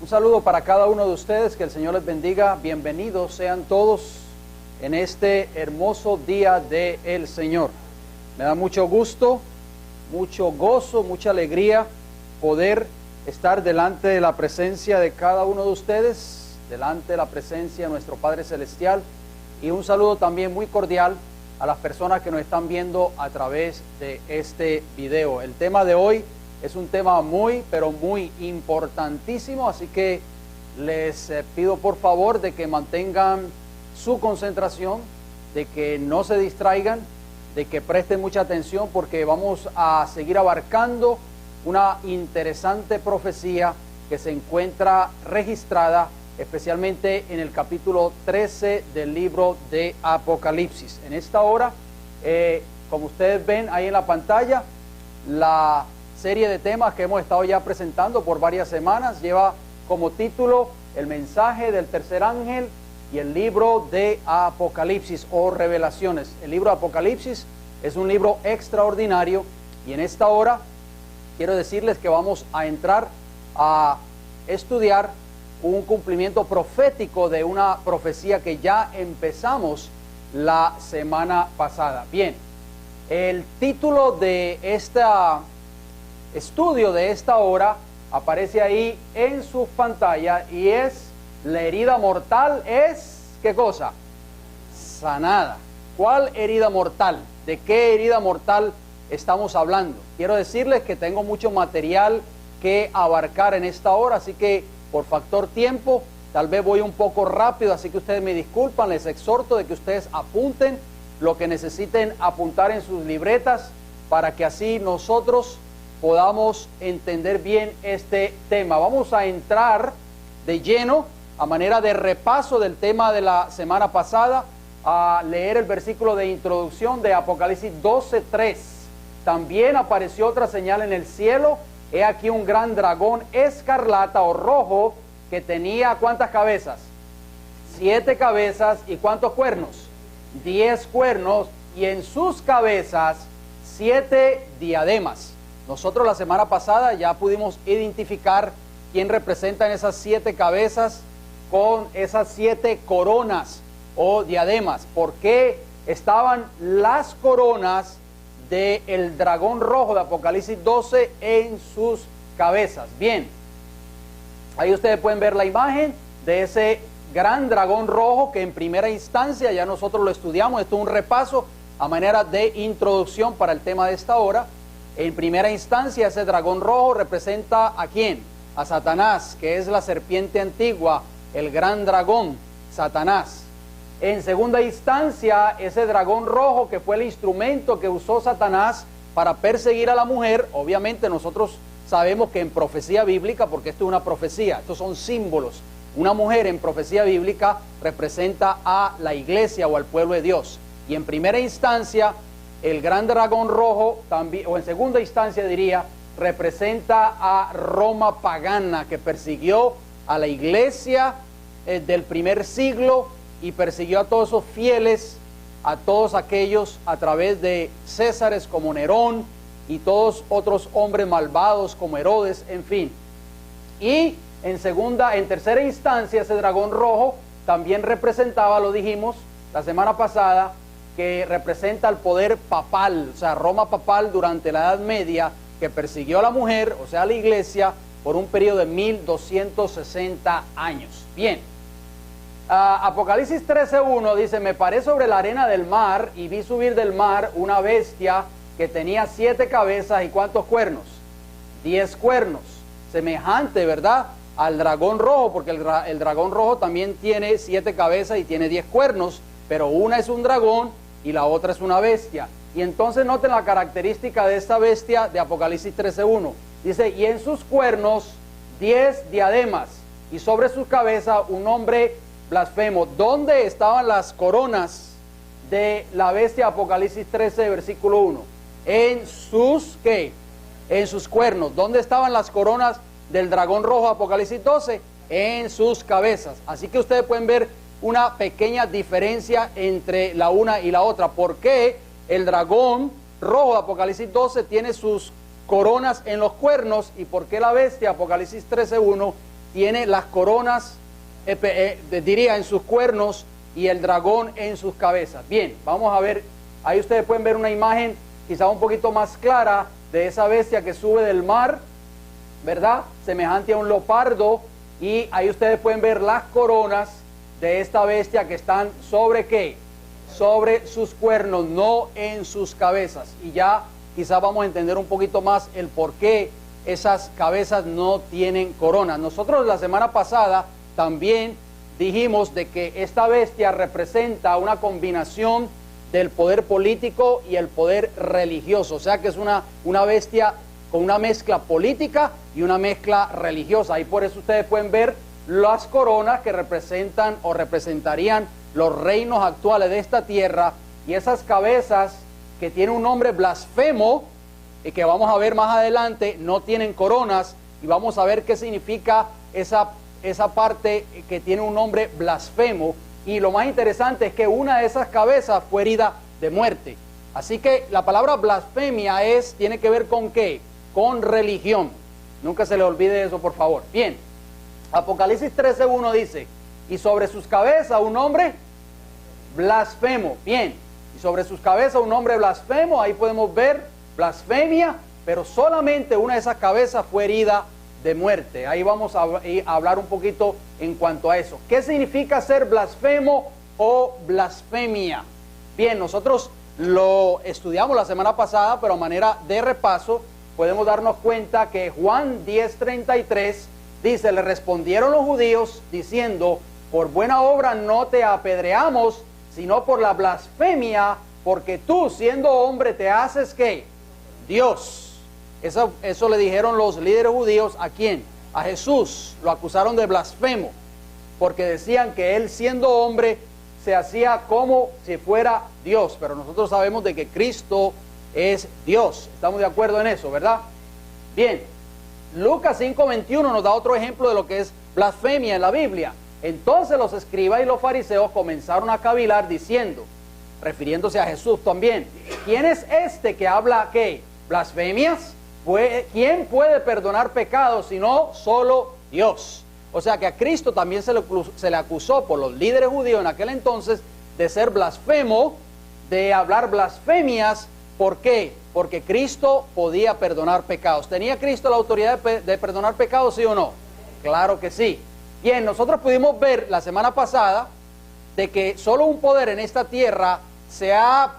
Un saludo para cada uno de ustedes, que el Señor les bendiga. Bienvenidos sean todos en este hermoso día del Señor. Me da mucho gusto, mucho gozo, mucha alegría poder estar delante de la presencia de cada uno de ustedes, delante de la presencia de nuestro Padre Celestial. Y un saludo también muy cordial a las personas que nos están viendo a través de este video. El tema de hoy es un tema muy, pero muy importantísimo, así que les pido por favor de que mantengan su concentración, de que no se distraigan, de que presten mucha atención, porque vamos a seguir abarcando una interesante profecía que se encuentra registrada especialmente en el capítulo 13 del libro de Apocalipsis. En esta hora, como ustedes ven ahí en la pantalla, la serie de temas que hemos estado ya presentando por varias semanas lleva como título El mensaje del tercer ángel y el libro de Apocalipsis o Revelaciones. El libro de Apocalipsis es un libro extraordinario y en esta hora quiero decirles que vamos a entrar a estudiar un cumplimiento profético de una profecía que ya empezamos la semana pasada. Bien, el título de esta estudio de esta hora aparece ahí en su pantalla y es: la herida mortal es, ¿qué cosa? Sanada. ¿Cuál herida mortal? ¿De qué herida mortal estamos hablando? Quiero decirles que tengo mucho material que abarcar en esta hora, así que por factor tiempo tal vez voy un poco rápido, así que ustedes me disculpan. Les exhorto de que ustedes apunten lo que necesiten apuntar en sus libretas para que así nosotros podamos entender bien este tema. Vamos a entrar de lleno, a manera de repaso del tema de la semana pasada, a leer el versículo de introducción de Apocalipsis 12:3. También apareció otra señal en el cielo. He aquí un gran dragón escarlata o rojo que tenía ¿cuántas cabezas? 7 cabezas. ¿Y cuántos cuernos? 10 cuernos. Y en sus cabezas 7 diademas. Nosotros la semana pasada ya pudimos identificar quién representan esas 7 cabezas con esas 7 coronas o diademas. ¿Por qué estaban las coronas del dragón rojo de Apocalipsis 12 en sus cabezas? Bien, ahí ustedes pueden ver la imagen de ese gran dragón rojo que en primera instancia ya nosotros lo estudiamos. Esto es un repaso a manera de introducción para el tema de esta hora. En primera instancia, ese dragón rojo representa ¿a quién? A Satanás, que es la serpiente antigua, el gran dragón, Satanás. En segunda instancia, ese dragón rojo que fue el instrumento que usó Satanás para perseguir a la mujer. Obviamente nosotros sabemos que en profecía bíblica, porque esto es una profecía, estos son símbolos. Una mujer en profecía bíblica representa a la iglesia o al pueblo de Dios. Y en primera instancia, el gran dragón rojo, también, o en segunda instancia diría, representa a Roma pagana, que persiguió a la iglesia del primer siglo y persiguió a todos esos fieles, a todos aquellos a través de Césares como Nerón y todos otros hombres malvados como Herodes, en fin. Y en tercera instancia, ese dragón rojo también representaba, lo dijimos la semana pasada, que representa al poder papal, o sea, Roma papal durante la Edad Media, que persiguió a la mujer, o sea, a la iglesia, por un periodo de 1260 años. Bien, Apocalipsis 13:1 dice: me paré sobre la arena del mar y vi subir del mar una bestia que tenía 7 cabezas y ¿cuántos cuernos? 10 cuernos, semejante, ¿verdad?, al dragón rojo, porque el dragón rojo también tiene 7 cabezas y tiene 10 cuernos, pero una es un dragón y la otra es una bestia. Y entonces noten la característica de esta bestia de Apocalipsis 13:1. Dice: y en sus cuernos 10 diademas, y sobre su cabeza un nombre blasfemo. ¿Dónde estaban las coronas de la bestia? Apocalipsis 13, versículo 1. En sus, ¿qué? En sus cuernos. ¿Dónde estaban las coronas del dragón rojo? Apocalipsis 12. En sus cabezas. Así que ustedes pueden ver una pequeña diferencia entre la una y la otra. ¿Por qué el dragón rojo de Apocalipsis 12 tiene sus coronas en los cuernos? ¿Y por qué la bestia, Apocalipsis 13:1, tiene las coronas, diría, en sus cuernos y el dragón en sus cabezas. Bien, vamos a ver, ahí ustedes pueden ver una imagen quizá un poquito más clara de esa bestia que sube del mar, ¿verdad? Semejante a un leopardo, y ahí ustedes pueden ver las coronas de esta bestia que están sobre ¿qué? Sobre sus cuernos, no en sus cabezas. Y ya quizá vamos a entender un poquito más el por qué esas cabezas no tienen coronas. Nosotros la semana pasada también dijimos de que esta bestia representa una combinación del poder político y el poder religioso, o sea que es una bestia con una mezcla política y una mezcla religiosa, y por eso ustedes pueden ver las coronas que representan o representarían los reinos actuales de esta tierra, y esas cabezas que tienen un nombre blasfemo, y que vamos a ver más adelante, no tienen coronas, y vamos a ver qué significa esa parte que tiene un nombre blasfemo. Y lo más interesante es que una de esas cabezas fue herida de muerte. Así que la palabra blasfemia tiene que ver con ¿qué? Con religión. Nunca se le olvide eso, por favor. Bien, Apocalipsis 13:1 dice, y sobre sus cabezas un hombre blasfemo. Bien, y sobre sus cabezas un hombre blasfemo, ahí podemos ver blasfemia, pero solamente una de esas cabezas fue herida de muerte. Ahí vamos a hablar un poquito en cuanto a eso. ¿Qué significa ser blasfemo o blasfemia? Bien, nosotros lo estudiamos la semana pasada, pero a manera de repaso podemos darnos cuenta que Juan 10:33 dice, le respondieron los judíos diciendo, por buena obra no te apedreamos, sino por la blasfemia, porque tú siendo hombre te haces ¿qué? Dios. Eso le dijeron los líderes judíos, ¿a quién? A Jesús. Lo acusaron de blasfemo, porque decían que él siendo hombre se hacía como si fuera Dios, pero nosotros sabemos de que Cristo es Dios. Estamos de acuerdo en eso, ¿verdad? Bien, Lucas 5:21 nos da otro ejemplo de lo que es blasfemia en la Biblia. Entonces los escribas y los fariseos comenzaron a cavilar diciendo, refiriéndose a Jesús también, ¿quién es este que habla qué? ¿Blasfemias? ¿Quién puede perdonar pecados sino solo Dios? O sea que a Cristo también se le acusó por los líderes judíos en aquel entonces de ser blasfemo, de hablar blasfemias. ¿Por qué? Porque Cristo podía perdonar pecados. ¿Tenía Cristo la autoridad de perdonar pecados, sí o no? Claro que sí. Bien, nosotros pudimos ver la semana pasada de que solo un poder en esta tierra se ha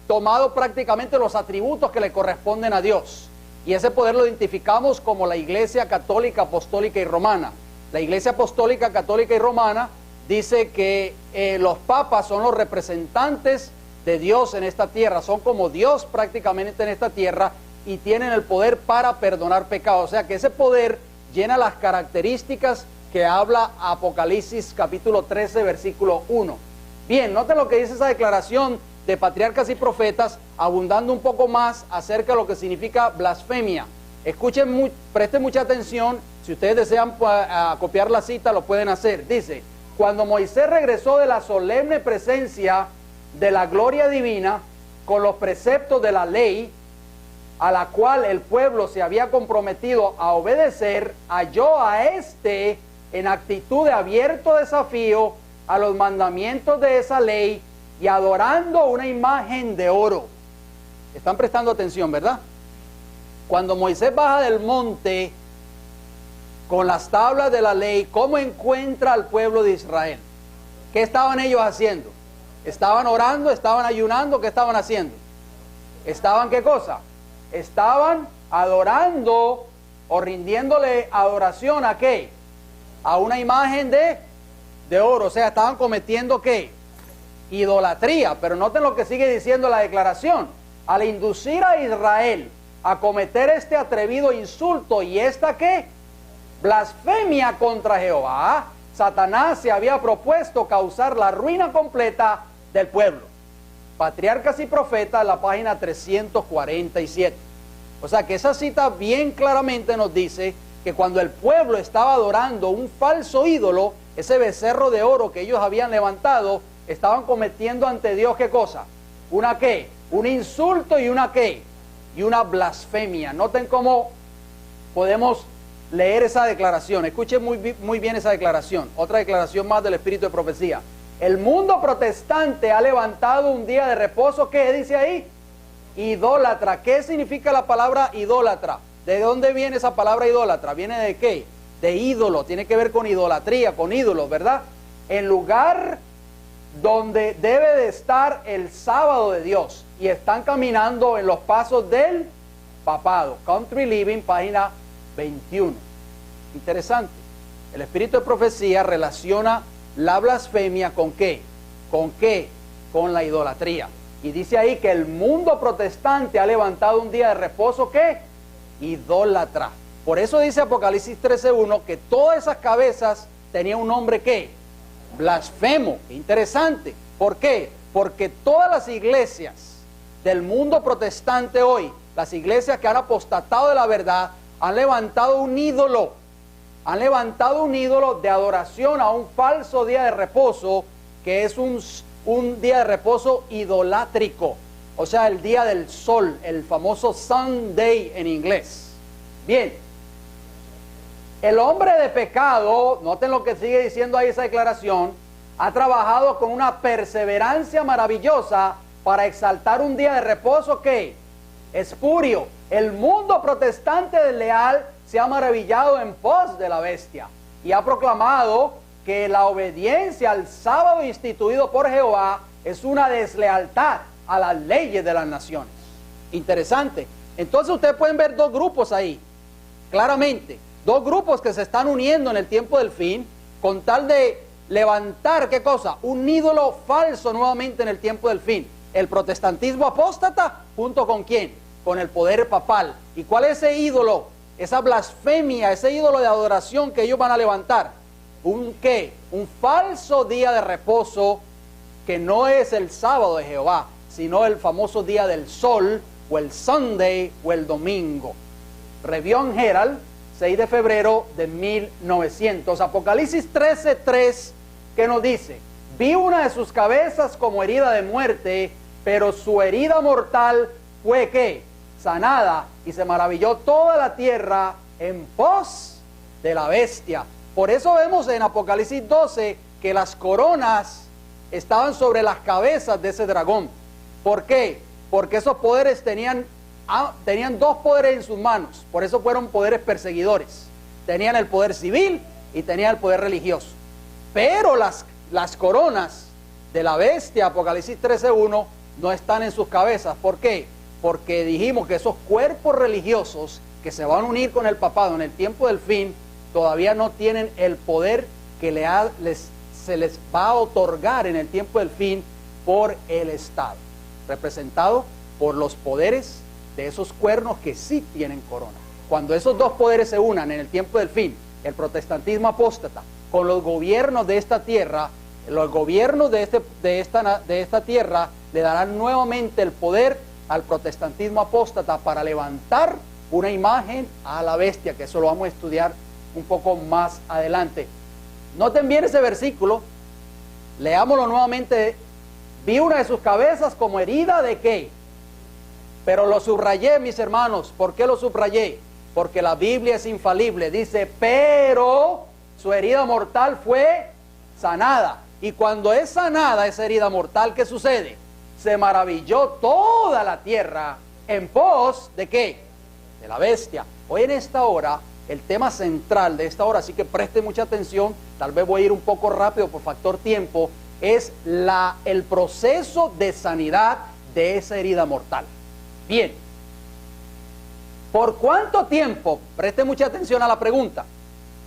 tomado prácticamente los atributos que le corresponden a Dios. Y ese poder lo identificamos como la Iglesia Católica, Apostólica y Romana. La Iglesia Apostólica, Católica y Romana dice que los papas son los representantes de Dios en esta tierra, son como Dios prácticamente en esta tierra y tienen el poder para perdonar pecados. O sea que ese poder llena las características que habla Apocalipsis capítulo 13, versículo 1. Bien, noten lo que dice esa declaración de patriarcas y profetas, abundando un poco más acerca de lo que significa blasfemia. Escuchen, presten mucha atención, si ustedes desean copiar la cita lo pueden hacer. Dice, cuando Moisés regresó de la solemne presencia de la gloria divina, con los preceptos de la ley, a la cual el pueblo se había comprometido a obedecer, halló a éste en actitud de abierto desafío a los mandamientos de esa ley, y adorando una imagen de oro. Están prestando atención, ¿verdad? Cuando Moisés baja del monte con las tablas de la ley, ¿cómo encuentra al pueblo de Israel? ¿Qué estaban ellos haciendo? ¿Estaban orando? ¿Estaban ayunando? ¿Qué estaban haciendo? ¿Estaban qué cosa? Estaban adorando o rindiéndole adoración ¿a qué? A una imagen de oro. O sea, estaban cometiendo ¿qué? Idolatría. Pero noten lo que sigue diciendo la declaración. Al inducir a Israel a cometer este atrevido insulto y esta ¿qué? Blasfemia contra Jehová, Satanás se había propuesto causar la ruina completa del pueblo. Patriarcas y Profetas, la página 347. O sea que esa cita bien claramente nos dice que cuando el pueblo estaba adorando un falso ídolo, ese becerro de oro que ellos habían levantado, estaban cometiendo ante Dios ¿qué cosa? ¿Una qué? Un insulto y una qué? Y una blasfemia. Noten cómo podemos leer esa declaración. Escuche muy bien esa declaración. Otra declaración más del espíritu de profecía. El mundo protestante ha levantado un día de reposo. ¿Qué dice ahí? Idólatra. ¿Qué significa la palabra idólatra? ¿De dónde viene esa palabra idólatra? ¿Viene de qué? De ídolo. Tiene que ver con idolatría, con ídolos, ¿verdad? En lugar donde debe de estar el sábado de Dios. Y están caminando en los pasos del papado. Country Living, página 21. Interesante. El espíritu de profecía relaciona la blasfemia ¿con qué? ¿Con qué? Con la idolatría. Y dice ahí que el mundo protestante ha levantado un día de reposo ¿qué? Idólatra. Por eso dice Apocalipsis 13:1 que todas esas cabezas tenían un nombre ¿qué? Blasfemo. Interesante. ¿Por qué? Porque todas las iglesias del mundo protestante hoy, las iglesias que han apostatado de la verdad, han levantado un ídolo. Han levantado un ídolo de adoración a un falso día de reposo, que es un día de reposo idolátrico. O sea, el día del sol, el famoso Sunday en inglés. Bien. El hombre de pecado, noten lo que sigue diciendo ahí esa declaración, ha trabajado con una perseverancia maravillosa para exaltar un día de reposo que espurio. El mundo protestante desleal se ha maravillado en pos de la bestia y ha proclamado que la obediencia al sábado instituido por Jehová es una deslealtad a las leyes de las naciones. Interesante. Entonces ustedes pueden ver dos grupos ahí, claramente. Dos grupos que se están uniendo en el tiempo del fin con tal de levantar, ¿qué cosa? Un ídolo falso nuevamente en el tiempo del fin. El protestantismo apóstata, ¿junto con quién? Con el poder papal. ¿Y cuál es ese ídolo? Esa blasfemia, ese ídolo de adoración que ellos van a levantar. ¿Un qué? Un falso día de reposo que no es el sábado de Jehová, sino el famoso día del sol, o el Sunday, o el domingo. Review and Herald, 6 de febrero de 1900. Apocalipsis 13:3, que nos dice: vi una de sus cabezas como herida de muerte, pero su herida mortal fue ¿qué? Sanada, y se maravilló toda la tierra en pos de la bestia. Por eso vemos en Apocalipsis 12 que las coronas estaban sobre las cabezas de ese dragón. ¿Por qué? Porque esos poderes tenían dos poderes en sus manos. Por eso fueron poderes perseguidores. Tenían el poder civil y tenían el poder religioso. Pero las coronas de la bestia, Apocalipsis 13:1, no están en sus cabezas. ¿Por qué? Porque dijimos que esos cuerpos religiosos que se van a unir con el papado en el tiempo del fin, todavía no tienen el poder que se les va a otorgar en el tiempo del fin por el Estado, representado por los poderes de esos cuernos que sí tienen corona. Cuando esos dos poderes se unan en el tiempo del fin, el protestantismo apóstata con los gobiernos de esta tierra, los gobiernos de esta tierra le darán nuevamente el poder al protestantismo apóstata para levantar una imagen a la bestia, que eso lo vamos a estudiar un poco más adelante. Noten bien ese versículo, leámoslo nuevamente. Vi una de sus cabezas como herida de ¿qué? Pero lo subrayé, mis hermanos. ¿Por qué lo subrayé? Porque la Biblia es infalible. Dice, pero su herida mortal fue sanada. Y cuando es sanada esa herida mortal, ¿qué sucede? Se maravilló toda la tierra en pos de ¿qué? De la bestia. Hoy en esta hora, el tema central de esta hora, así que preste mucha atención, tal vez voy a ir un poco rápido por factor tiempo, es el proceso de sanidad de esa herida mortal. Bien, ¿por cuánto tiempo? Preste mucha atención a la pregunta.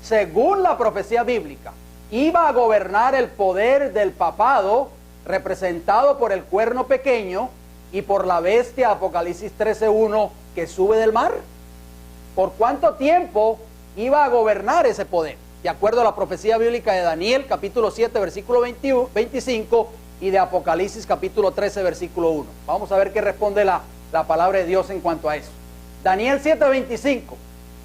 Según la profecía bíblica, iba a gobernar el poder del papado, representado por el cuerno pequeño y por la bestia, Apocalipsis 13:1, que sube del mar. ¿Por cuánto tiempo iba a gobernar ese poder? De acuerdo a la profecía bíblica de Daniel, capítulo 7, versículo 25, y de Apocalipsis, capítulo 13, versículo 1. Vamos a ver qué responde la palabra de Dios en cuanto a eso. Daniel 7:25,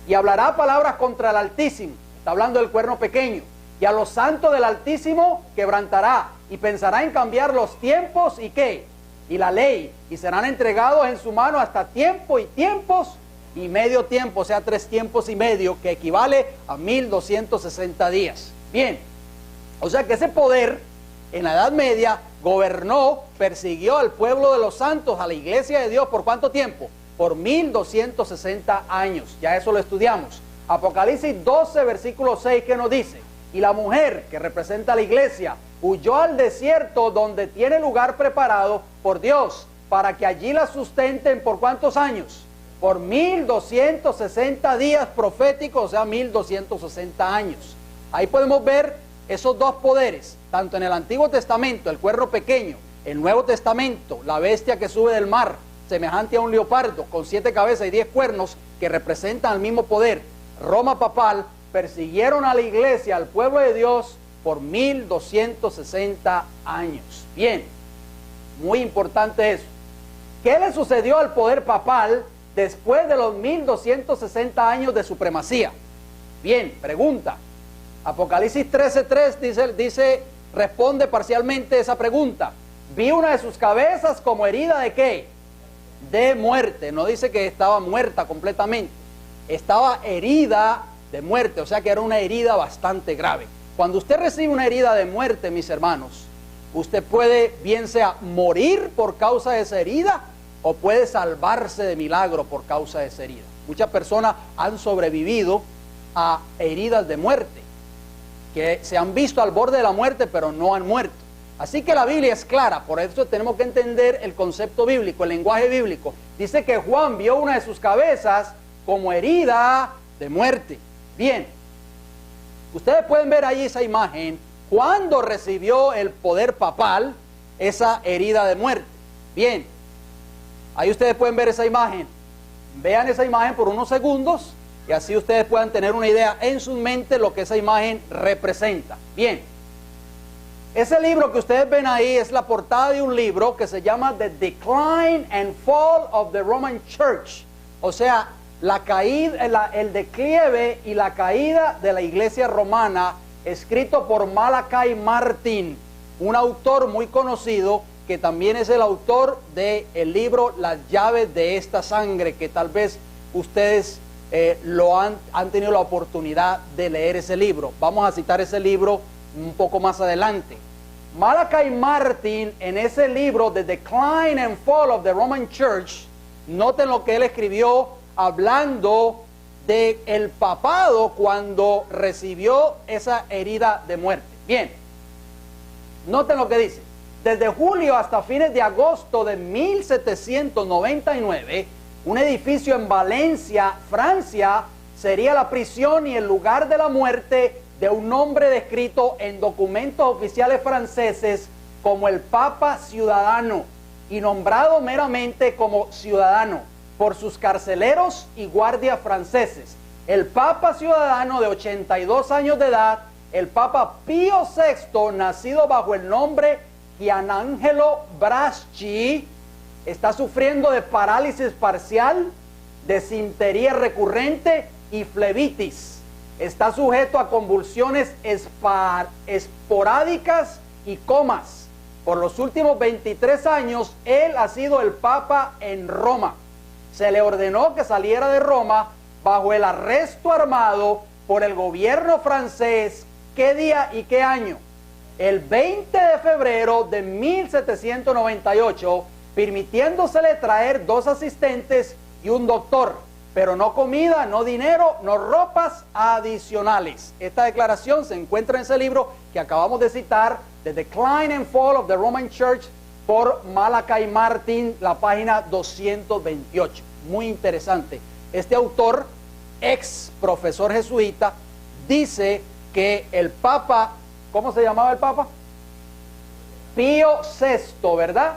y hablará palabras contra el Altísimo, está hablando del cuerno pequeño, y a los santos del Altísimo quebrantará, y pensará en cambiar los tiempos, ¿y qué? Y la ley, y serán entregados en su mano hasta tiempo y tiempos y medio tiempo, o sea, 3 tiempos y medio, que equivale a 1260 días. Bien, o sea que ese poder en la Edad Media gobernó, persiguió al pueblo de los santos, a la iglesia de Dios, ¿por cuánto tiempo? Por 1260 años, ya eso lo estudiamos. Apocalipsis 12, versículo 6, ¿qué nos dice? Y la mujer, que representa a la iglesia, huyó al desierto donde tiene lugar preparado por Dios, para que allí la sustenten, ¿por cuántos años? Por 1260 días proféticos, o sea, 1260 años. Ahí podemos ver esos dos poderes, tanto en el Antiguo Testamento, el cuerno pequeño, el Nuevo Testamento, la bestia que sube del mar, semejante a un leopardo, con 7 cabezas y 10 cuernos, que representan el mismo poder. Roma papal, persiguieron a la iglesia, al pueblo de Dios, por 1260 años. Bien, muy importante eso. ¿Qué le sucedió al poder papal después de los 1260 años de supremacía? Bien, pregunta. Apocalipsis 13:3 responde parcialmente esa pregunta. Vi una de sus cabezas como herida ¿de qué? De muerte. No dice que estaba muerta completamente. Estaba herida de muerte, o sea que era una herida bastante grave. Cuando usted recibe una herida de muerte, mis hermanos, usted puede bien sea morir por causa de esa herida o puede salvarse de milagro por causa de esa herida. Muchas personas han sobrevivido a heridas de muerte, que se han visto al borde de la muerte pero no han muerto. Así que la Biblia es clara, por eso tenemos que entender el concepto bíblico, el lenguaje bíblico. Dice que Juan vio una de sus cabezas como herida de muerte. Bien, ustedes pueden ver ahí esa imagen, cuando recibió el poder papal esa herida de muerte. Bien, ahí ustedes pueden ver esa imagen. Vean esa imagen por unos segundos y así ustedes puedan tener una idea en su mente lo que esa imagen representa. Bien, ese libro que ustedes ven ahí es la portada de un libro que se llama The Decline and Fall of the Roman Church, o sea, la caída, el declive y la caída de la iglesia romana, escrito por Malachi Martin, un autor muy conocido que también es el autor del libro Las llaves de esta sangre, que tal vez ustedes han tenido la oportunidad de leer ese libro. Vamos a citar ese libro un poco más adelante. Malachi Martin, en ese libro The Decline and Fall of the Roman Church, noten lo que él escribió hablando de el papado cuando recibió esa herida de muerte. Bien, noten lo que dice. Desde julio hasta fines de agosto de 1799, un edificio en Valencia, Francia, sería la prisión y el lugar de la muerte de un hombre descrito en documentos oficiales franceses como el Papa Ciudadano y nombrado meramente como ciudadano por sus carceleros y guardias franceses. El Papa Ciudadano de 82 años de edad, el Papa Pío VI, nacido bajo el nombre Gianangelo Braschi, está sufriendo de parálisis parcial, desintería recurrente y flebitis. Está sujeto a convulsiones esporádicas y comas. Por los últimos 23 años, él ha sido el Papa en Roma. Se le ordenó que saliera de Roma bajo el arresto armado por el gobierno francés. ¿Qué día y qué año? El 20 de febrero de 1798, permitiéndosele traer 2 asistentes y un doctor, pero no comida, no dinero, no ropas adicionales. Esta declaración se encuentra en ese libro que acabamos de citar, The Decline and Fall of the Roman Church, por Malachi Martin, la página 228. Muy interesante. Este autor, ex profesor jesuita, dice que el Papa, ¿cómo se llamaba el Papa? Pío VI, ¿verdad?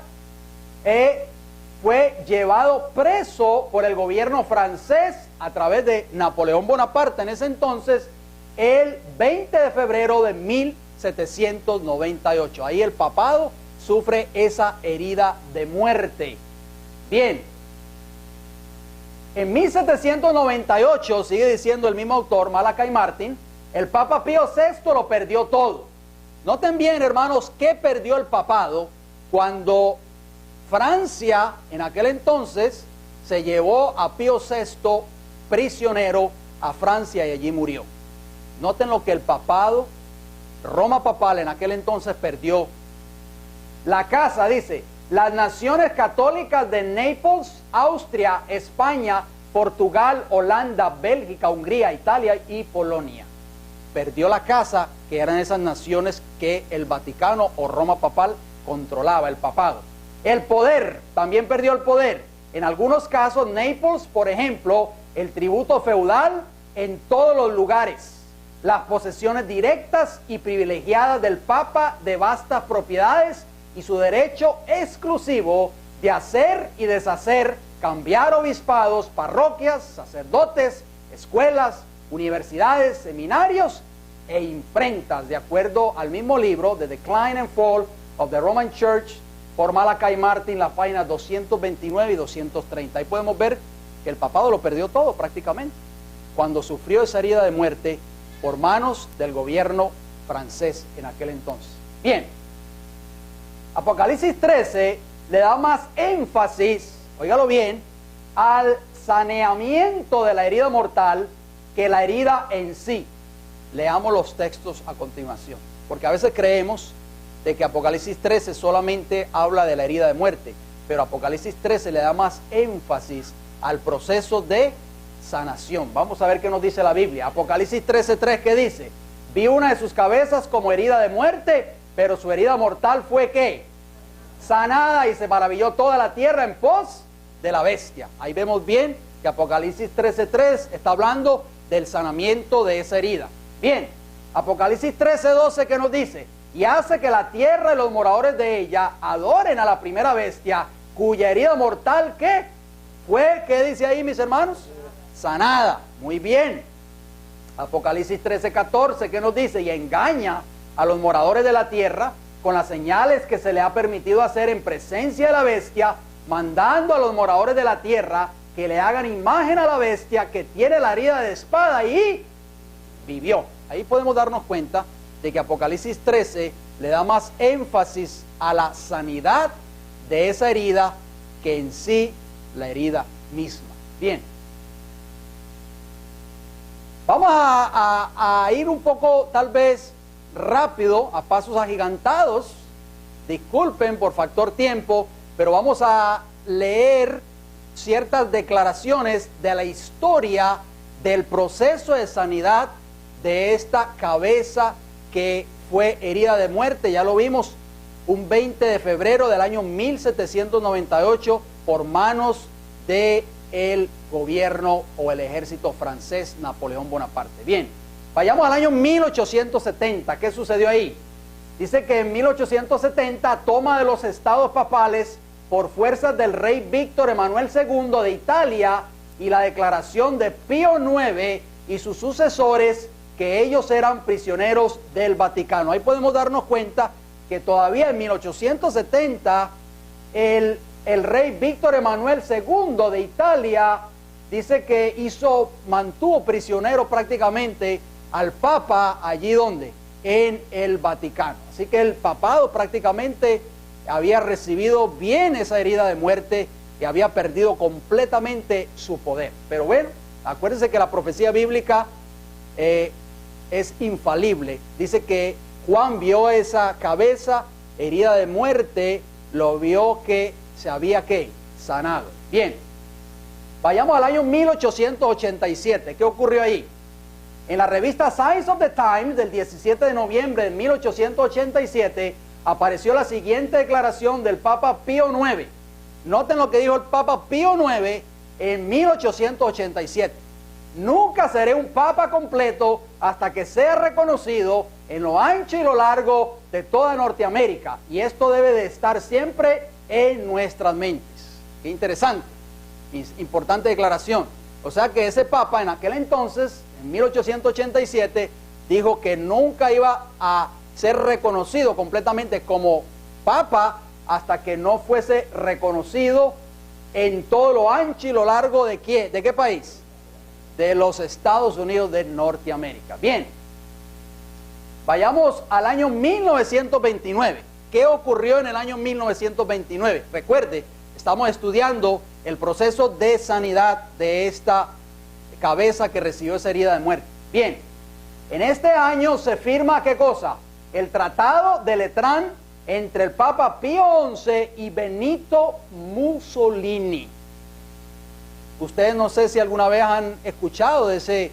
Fue llevado preso por el gobierno francés a través de Napoleón Bonaparte en ese entonces, el 20 de febrero de 1798. Ahí el papado sufre esa herida de muerte. Bien, en 1798, sigue diciendo el mismo autor, Malachi Martin, el Papa Pío VI lo perdió todo. Noten bien, hermanos, que perdió el papado cuando Francia, en aquel entonces, se llevó a Pío VI prisionero a Francia y allí murió. Noten lo que el papado, Roma papal en aquel entonces perdió. La casa, dice, las naciones católicas de Nápoles, Austria, España, Portugal, Holanda, Bélgica, Hungría, Italia y Polonia. Perdió la casa, que eran esas naciones que el Vaticano o Roma papal controlaba, el papado. El poder, también perdió el poder. En algunos casos, Nápoles, por ejemplo, el tributo feudal en todos los lugares, las posesiones directas y privilegiadas del Papa de vastas propiedades y su derecho exclusivo de hacer y deshacer, cambiar obispados, parroquias, sacerdotes, escuelas, universidades, seminarios e imprentas, de acuerdo al mismo libro, The Decline and Fall of the Roman Church, por Malachi Martin, las páginas 229 y 230. Ahí podemos ver que el papado lo perdió todo prácticamente, cuando sufrió esa herida de muerte por manos del gobierno francés en aquel entonces. Bien, Apocalipsis 13 le da más énfasis, óigalo bien, al saneamiento de la herida mortal que la herida en sí. Leamos los textos a continuación, porque a veces creemos de que Apocalipsis 13 solamente habla de la herida de muerte, pero Apocalipsis 13 le da más énfasis al proceso de sanación. Vamos a ver qué nos dice la Biblia. Apocalipsis 13:3, ¿qué dice? Vi una de sus cabezas como herida de muerte, pero su herida mortal fue ¿qué? Sanada, y se maravilló toda la tierra en pos de la bestia. Ahí vemos bien que Apocalipsis 13:3 está hablando del sanamiento de esa herida. Bien, Apocalipsis 13:12, ¿qué nos dice? Y hace que la tierra y los moradores de ella adoren a la primera bestia, cuya herida mortal, ¿qué? Fue, ¿qué dice ahí, mis hermanos? Sanada. Muy bien. Apocalipsis 13:14, ¿qué nos dice? Y engaña a los moradores de la tierra con las señales que se le ha permitido hacer en presencia de la bestia, mandando a los moradores de la tierra que le hagan imagen a la bestia que tiene la herida de espada y vivió. Ahí podemos darnos cuenta de que Apocalipsis 13 le da más énfasis a la sanidad de esa herida que en sí la herida misma. Bien, vamos a ir un poco tal vez rápido, a pasos agigantados. Disculpen por factor tiempo, pero vamos a leer ciertas declaraciones de la historia del proceso de sanidad de esta cabeza que fue herida de muerte. Ya lo vimos, un 20 de febrero del año 1798 por manos del gobierno o el ejército francés Napoleón Bonaparte. Bien, vayamos al año 1870. ¿Qué sucedió ahí? Dice que en 1870 toma de los estados papales por fuerzas del rey Víctor Emanuel II de Italia y la declaración de Pío IX y sus sucesores que ellos eran prisioneros del Vaticano. Ahí podemos darnos cuenta que todavía en 1870 el rey Víctor Emanuel II de Italia dice que mantuvo prisionero prácticamente al Papa allí donde, en el Vaticano. Así que el papado prácticamente había recibido bien esa herida de muerte y había perdido completamente su poder. Pero bueno, acuérdense que la profecía bíblica es infalible. Dice que Juan vio esa cabeza herida de muerte, lo vio que se había sanado. Bien, vayamos al año 1887. ¿Qué ocurrió ahí? En la revista Signs of the Times del 17 de noviembre de 1887 apareció la siguiente declaración del Papa Pío IX. Noten lo que dijo el Papa Pío IX en 1887. Nunca seré un papa completo hasta que sea reconocido en lo ancho y lo largo de toda Norteamérica. Y esto debe de estar siempre en nuestras mentes. Qué interesante, importante declaración. O sea que ese papa en aquel entonces, en 1887, dijo que nunca iba a ser reconocido completamente como papa hasta que no fuese reconocido en todo lo ancho y lo largo de ¿qué? ¿De qué país? De los Estados Unidos de Norteamérica. Bien, vayamos al año 1929. ¿Qué ocurrió en el año 1929? Recuerde, estamos estudiando el proceso de sanidad de esta cabeza que recibió esa herida de muerte. Bien, en este año se firma, ¿qué cosa? El Tratado de Letrán entre el Papa Pío XI y Benito Mussolini. Ustedes no sé si alguna vez han escuchado de ese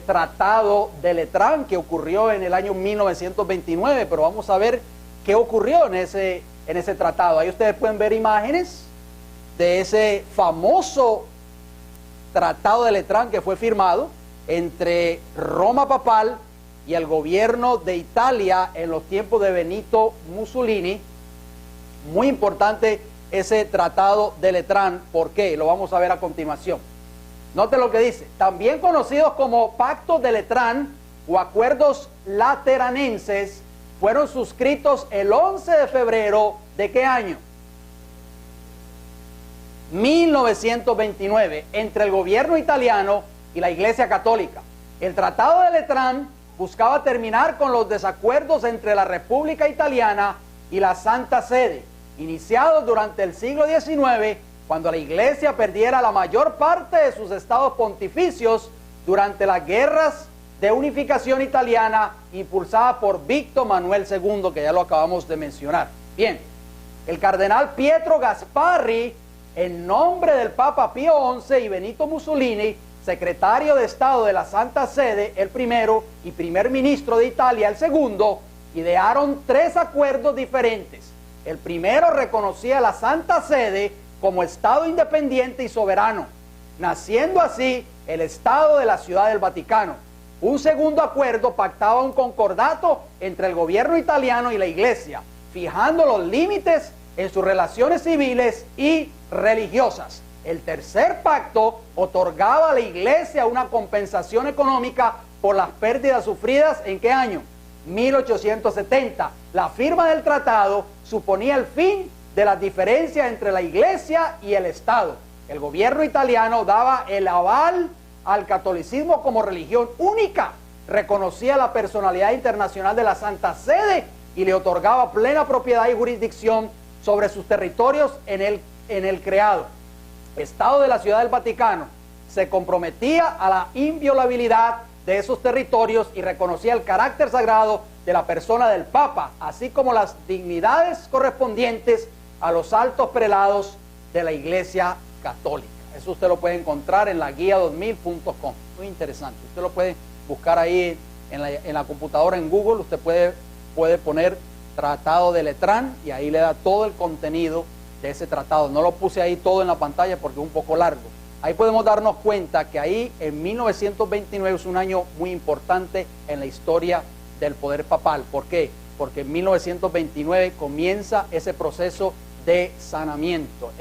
Tratado de Letrán que ocurrió en el año 1929, pero vamos a ver qué ocurrió en ese tratado. Ahí ustedes pueden ver imágenes de ese famoso Tratado de Letrán que fue firmado entre Roma papal y el gobierno de Italia en los tiempos de Benito Mussolini. Muy importante ese Tratado de Letrán. ¿Por qué? Lo vamos a ver a continuación. Note lo que dice: también conocidos como Pactos de Letrán o Acuerdos Lateranenses, fueron suscritos el 11 de febrero ¿de qué año? 1929, entre el gobierno italiano y la Iglesia Católica. El Tratado de Letrán buscaba terminar con los desacuerdos entre la República Italiana y la Santa Sede, iniciados durante el siglo XIX, cuando la Iglesia perdiera la mayor parte de sus estados pontificios durante las guerras de unificación italiana impulsada por Víctor Manuel II, que ya lo acabamos de mencionar. Bien, el cardenal Pietro Gasparri, en nombre del Papa Pío XI y Benito Mussolini, secretario de Estado de la Santa Sede, el primero, y primer ministro de Italia, el segundo, idearon 3 acuerdos diferentes. El primero reconocía a la Santa Sede como Estado independiente y soberano, naciendo así el Estado de la Ciudad del Vaticano. Un segundo acuerdo pactaba un concordato entre el gobierno italiano y la Iglesia, fijando los límites en sus relaciones civiles y religiosas. El tercer pacto otorgaba a la Iglesia una compensación económica por las pérdidas sufridas, ¿en qué año? 1870. La firma del tratado suponía el fin de las diferencias entre la Iglesia y el Estado. El gobierno italiano daba el aval al catolicismo como religión única, reconocía la personalidad internacional de la Santa Sede y le otorgaba plena propiedad y jurisdicción sobre sus territorios en el creado Estado de la Ciudad del Vaticano. Se comprometía a la inviolabilidad de esos territorios y reconocía el carácter sagrado de la persona del Papa, así como las dignidades correspondientes a los altos prelados de la Iglesia Católica. Eso usted lo puede encontrar en la guía 2000.com. Muy interesante. Usted lo puede buscar ahí en la computadora, en Google. Usted puede poner Tratado de Letrán y ahí le da todo el contenido de ese tratado. No lo puse ahí todo en la pantalla porque es un poco largo. Ahí podemos darnos cuenta que ahí en 1929 es un año muy importante en la historia del poder papal. ¿Por qué? Porque en 1929 comienza ese proceso de sanamiento.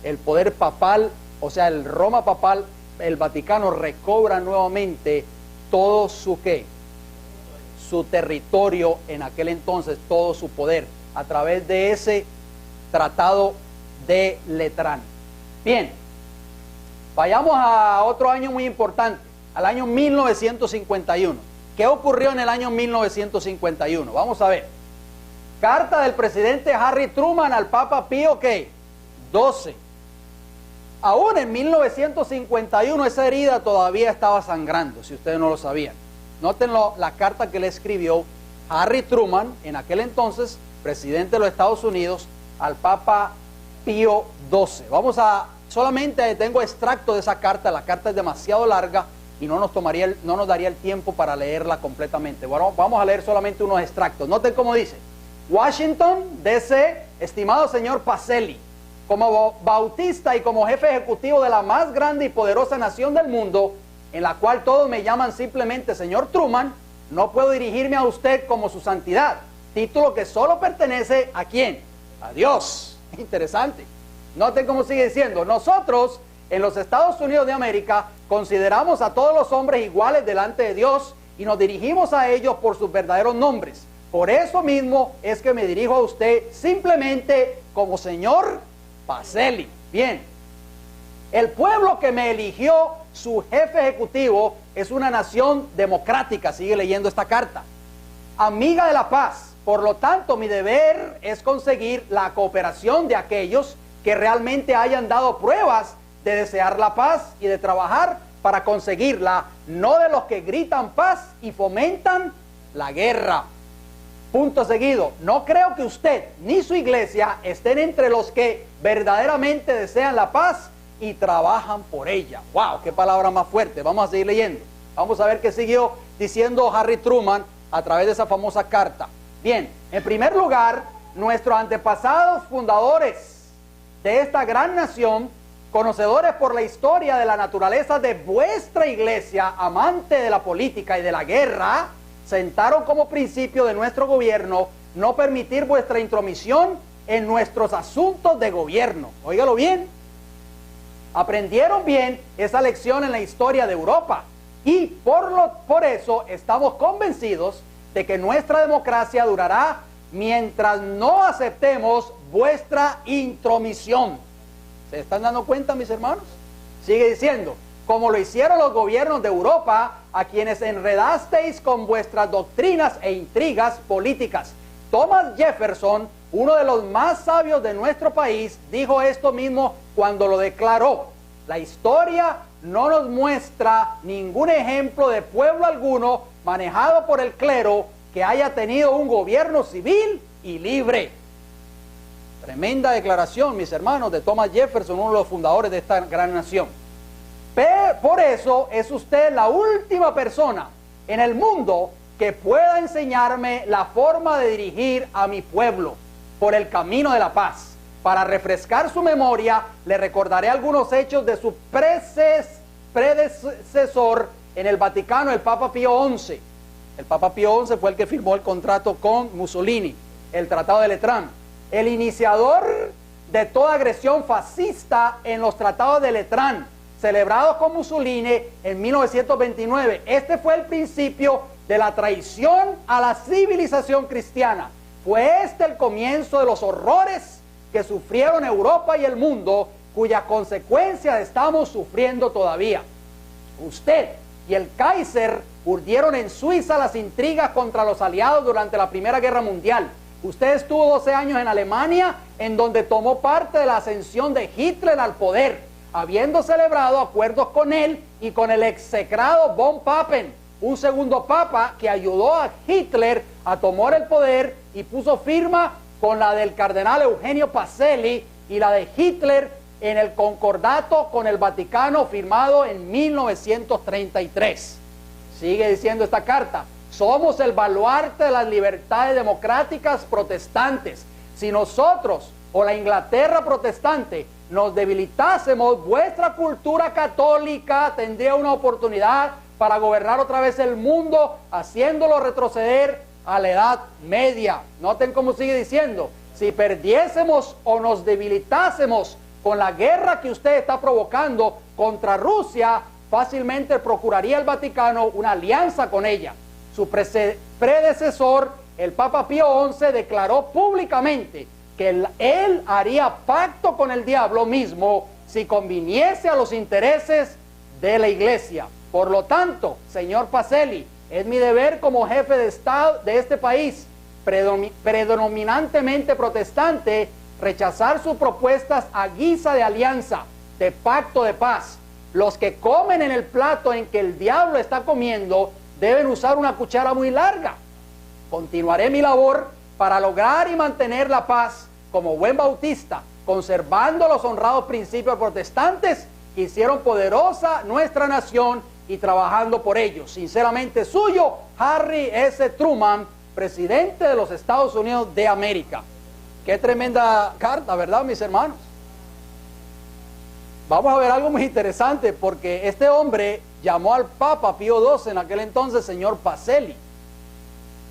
El poder papal, o sea, el Roma papal, el Vaticano recobra nuevamente todo su ¿qué? Su territorio en aquel entonces, todo su poder, a través de ese Tratado de Letrán. Bien, vayamos a otro año muy importante, al año 1951. ¿Qué ocurrió en el año 1951? Vamos a ver. Carta del presidente Harry Truman al Papa Pío XII. Aún en 1951 esa herida todavía estaba sangrando, si ustedes no lo sabían. Noten la carta que le escribió Harry Truman, en aquel entonces presidente de los Estados Unidos, al Papa Pío XII. Solamente tengo extracto de esa carta. La carta es demasiado larga y no nos daría el tiempo para leerla completamente. Bueno, vamos a leer solamente unos extractos. Noten cómo dice: Washington, D.C., estimado señor Pacelli, como bautista y como jefe ejecutivo de la más grande y poderosa nación del mundo, en la cual todos me llaman simplemente señor Truman, no puedo dirigirme a usted como su santidad, título que solo pertenece ¿a quién? A Dios. Interesante. Noten cómo sigue diciendo: nosotros en los Estados Unidos de América consideramos a todos los hombres iguales delante de Dios y nos dirigimos a ellos por sus verdaderos nombres. Por eso mismo es que me dirijo a usted simplemente como señor Pacelli. Bien, el pueblo que me eligió su jefe ejecutivo es una nación democrática, sigue leyendo esta carta, amiga de la paz. Por lo tanto, mi deber es conseguir la cooperación de aquellos que realmente hayan dado pruebas de desear la paz y de trabajar para conseguirla, no de los que gritan paz y fomentan la guerra. Punto seguido. No creo que usted ni su iglesia estén entre los que verdaderamente desean la paz y trabajan por ella. ¡Wow! ¡Qué palabra más fuerte! Vamos a seguir leyendo. Vamos a ver qué siguió diciendo Harry Truman a través de esa famosa carta. Bien, en primer lugar, nuestros antepasados fundadores de esta gran nación, conocedores por la historia de la naturaleza de vuestra iglesia, amante de la política y de la guerra, sentaron como principio de nuestro gobierno no permitir vuestra intromisión en nuestros asuntos de gobierno. Óigalo bien. Aprendieron bien esa lección en la historia de Europa y por eso estamos convencidos de que nuestra democracia durará mientras no aceptemos vuestra intromisión. ¿Se están dando cuenta, mis hermanos? Sigue diciendo, como lo hicieron los gobiernos de Europa, a quienes enredasteis con vuestras doctrinas e intrigas políticas. Thomas Jefferson, uno de los más sabios de nuestro país, dijo esto mismo cuando lo declaró: la historia no nos muestra ningún ejemplo de pueblo alguno manejado por el clero que haya tenido un gobierno civil y libre. Tremenda declaración, mis hermanos, de Thomas Jefferson, uno de los fundadores de esta gran nación. Por eso es usted la última persona en el mundo que pueda enseñarme la forma de dirigir a mi pueblo por el camino de la paz. Para refrescar su memoria, le recordaré algunos hechos de su predecesor en el Vaticano, el Papa Pío XI. El Papa Pío XI fue el que firmó el contrato con Mussolini, el Tratado de Letrán. El iniciador de toda agresión fascista en los tratados de Letrán, celebrados con Mussolini en 1929. Este fue el principio de la traición a la civilización cristiana. Fue este el comienzo de los horrores que sufrieron Europa y el mundo, cuya consecuencia estamos sufriendo todavía. Usted y el Kaiser urdieron en Suiza las intrigas contra los aliados durante la Primera Guerra Mundial. Usted estuvo 12 años en Alemania, en donde tomó parte de la ascensión de Hitler al poder, habiendo celebrado acuerdos con él y con el execrado von Papen, un segundo papa que ayudó a Hitler a tomar el poder y puso firma con la del cardenal Eugenio Pacelli y la de Hitler en el concordato con el Vaticano firmado en 1933. Sigue diciendo esta carta: somos el baluarte de las libertades democráticas protestantes. Si nosotros o la Inglaterra protestante nos debilitásemos, vuestra cultura católica tendría una oportunidad para gobernar otra vez el mundo, haciéndolo retroceder a la Edad Media. Noten cómo sigue diciendo: si perdiésemos o nos debilitásemos con la guerra que usted está provocando contra Rusia, fácilmente procuraría el Vaticano una alianza con ella. Su predecesor, el Papa Pío XI, declaró públicamente que él haría pacto con el diablo mismo si conviniese a los intereses de la iglesia. Por lo tanto, señor Pacelli, es mi deber como jefe de Estado de este país, predominantemente protestante, rechazar sus propuestas a guisa de alianza, de pacto de paz. Los que comen en el plato en que el diablo está comiendo deben usar una cuchara muy larga. Continuaré mi labor para lograr y mantener la paz como buen bautista, conservando los honrados principios protestantes que hicieron poderosa nuestra nación y trabajando por ellos. Sinceramente suyo, Harry S. Truman, presidente de los Estados Unidos de América. Qué tremenda carta, ¿verdad, mis hermanos? Vamos a ver algo muy interesante, porque este hombre llamó al Papa Pío XII en aquel entonces señor Pacelli.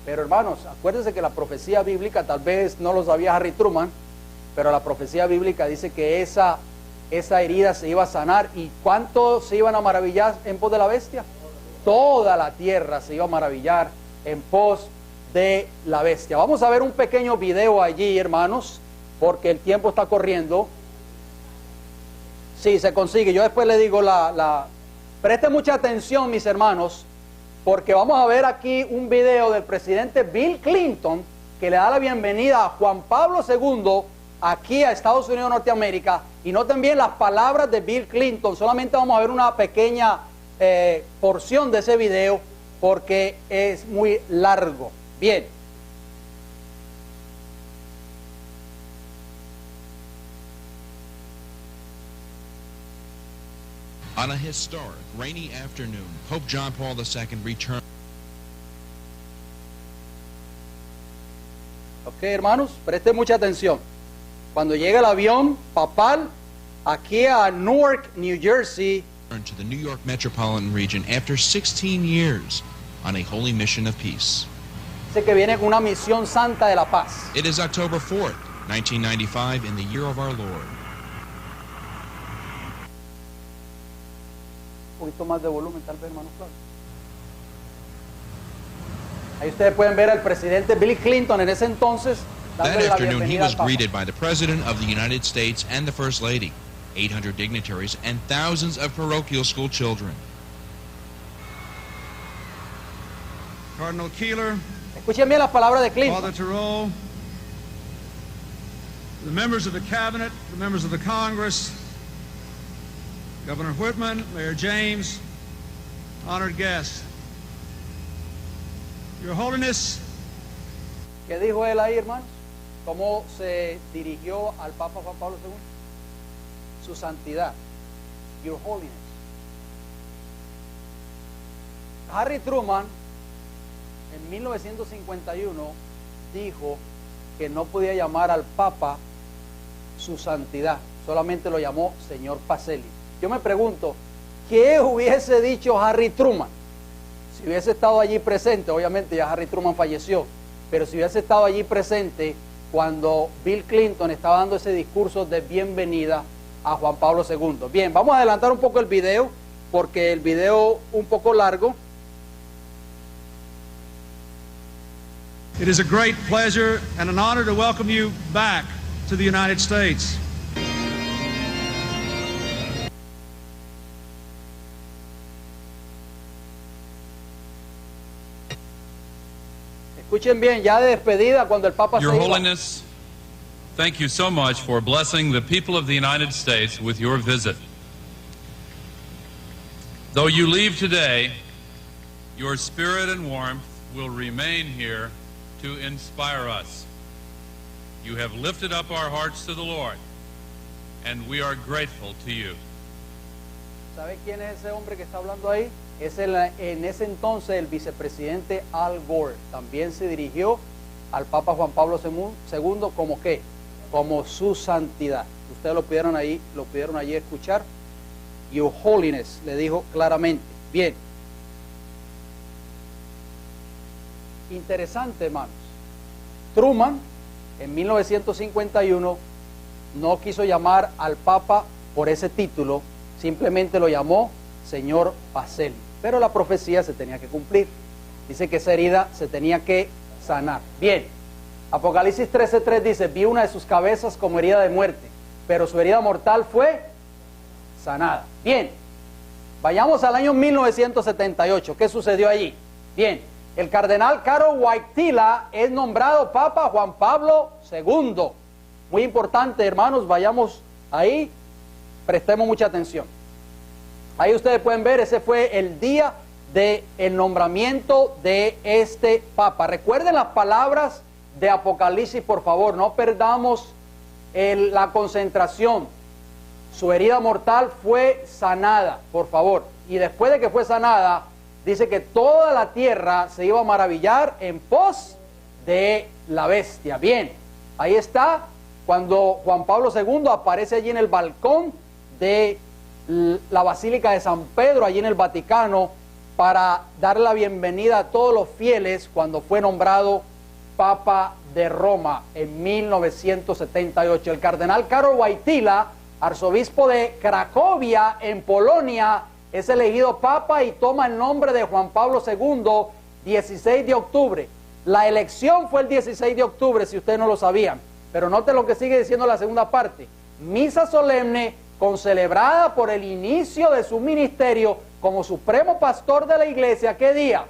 Pero hermanos, acuérdense que la profecía bíblica, tal vez no lo sabía Harry Truman, pero la profecía bíblica dice que esa herida se iba a sanar. ¿Y cuánto se iban a maravillar en pos de la bestia? Toda la tierra se iba a maravillar en pos de la bestia. Vamos a ver un pequeño video allí, hermanos, porque el tiempo está corriendo. Sí, se consigue. Yo después le digo Preste mucha atención, mis hermanos, porque vamos a ver aquí un video del presidente Bill Clinton que le da la bienvenida a Juan Pablo II aquí a Estados Unidos de Norteamérica, y noten bien las palabras de Bill Clinton. Solamente vamos a ver una pequeña porción de ese video porque es muy largo. Bien. On a historic rainy afternoon, Pope John Paul II returned. Ok, hermanos, presten mucha atención. Cuando llega el avión papal aquí a Newark, New Jersey, to the New York metropolitan region after 16 years on a holy mission of peace. dice que viene con una misión santa de la paz. It is October 4th, 1995, in the year of our Lord. Un poquito más de volumen, tal vez, hermano Claudio. Ahí ustedes pueden ver al presidente Bill Clinton en ese entonces That dándole la afternoon, he bienvenida was al Papa. greeted by the President of the United States and the First Lady, 800 dignitaries, and thousands of parochial school children. Cardinal Keeler, Escuchen bien las palabras de Father Clinton. Thoreau, the members of the cabinet, the members of the Congress, Governor Whitman, Mayor James, honored guests. Your Holiness, ¿Qué dijo él ahí, hermanos? ¿Cómo se dirigió al Papa Juan Pablo II? Su santidad. Your Holiness. Harry Truman en 1951 dijo que no podía llamar al Papa su santidad, solamente lo llamó señor Pacelli. Yo me pregunto, ¿qué hubiese dicho Harry Truman si hubiese estado allí presente? Obviamente ya Harry Truman falleció, pero si hubiese estado allí presente cuando Bill Clinton estaba dando ese discurso de bienvenida a Juan Pablo II. Bien, vamos a adelantar un poco el video, porque el video un poco largo. it is a great pleasure and an honor to welcome you back to the United States. Escuchen bien, ya de despedida cuando el Papa Your se iba. Holiness, thank you so much for blessing the people of the United States with your visit. Though you leave today, your spirit and warmth will remain here to inspire us. You have lifted up our hearts to the Lord, and we are grateful to you. ¿Sabe quién es ese hombre que está hablando ahí? Es en ese entonces el vicepresidente Al Gore. También se dirigió al Papa Juan Pablo II como ¿qué? Como su santidad. Ustedes lo pudieron allí escuchar. Your Holiness, le dijo claramente. Bien. Interesante, hermanos. Truman, en 1951, no quiso llamar al Papa por ese título, simplemente lo llamó señor Pacelli. Pero la profecía se tenía que cumplir. Dice que esa herida se tenía que sanar. Bien, Apocalipsis 13:3 dice, vi una de sus cabezas como herida de muerte, pero su herida mortal fue sanada. Bien, vayamos al año 1978. ¿Qué sucedió allí? Bien, el cardenal Caro Wojtyla es nombrado Papa Juan Pablo II. Muy importante, hermanos, vayamos ahí, prestemos mucha atención. Ahí ustedes pueden ver, ese fue el día del nombramiento de este Papa. Recuerden las palabras de Apocalipsis, por favor, no perdamos la concentración. Su herida mortal fue sanada, por favor. Y después de que fue sanada, dice que toda la tierra se iba a maravillar en pos de la bestia. Bien, ahí está, cuando Juan Pablo II aparece allí en el balcón de la Basílica de San Pedro, allí en el Vaticano, para dar la bienvenida a todos los fieles cuando fue nombrado Papa de Roma en 1978. El cardenal Karol Wojtyla, arzobispo de Cracovia, en Polonia, es elegido Papa y toma el nombre de Juan Pablo II, 16 de octubre. La elección fue el 16 de octubre, si ustedes no lo sabían. Pero noten lo que sigue diciendo la segunda parte. Misa solemne concelebrada por el inicio de su ministerio como supremo pastor de la iglesia. ¿Qué día?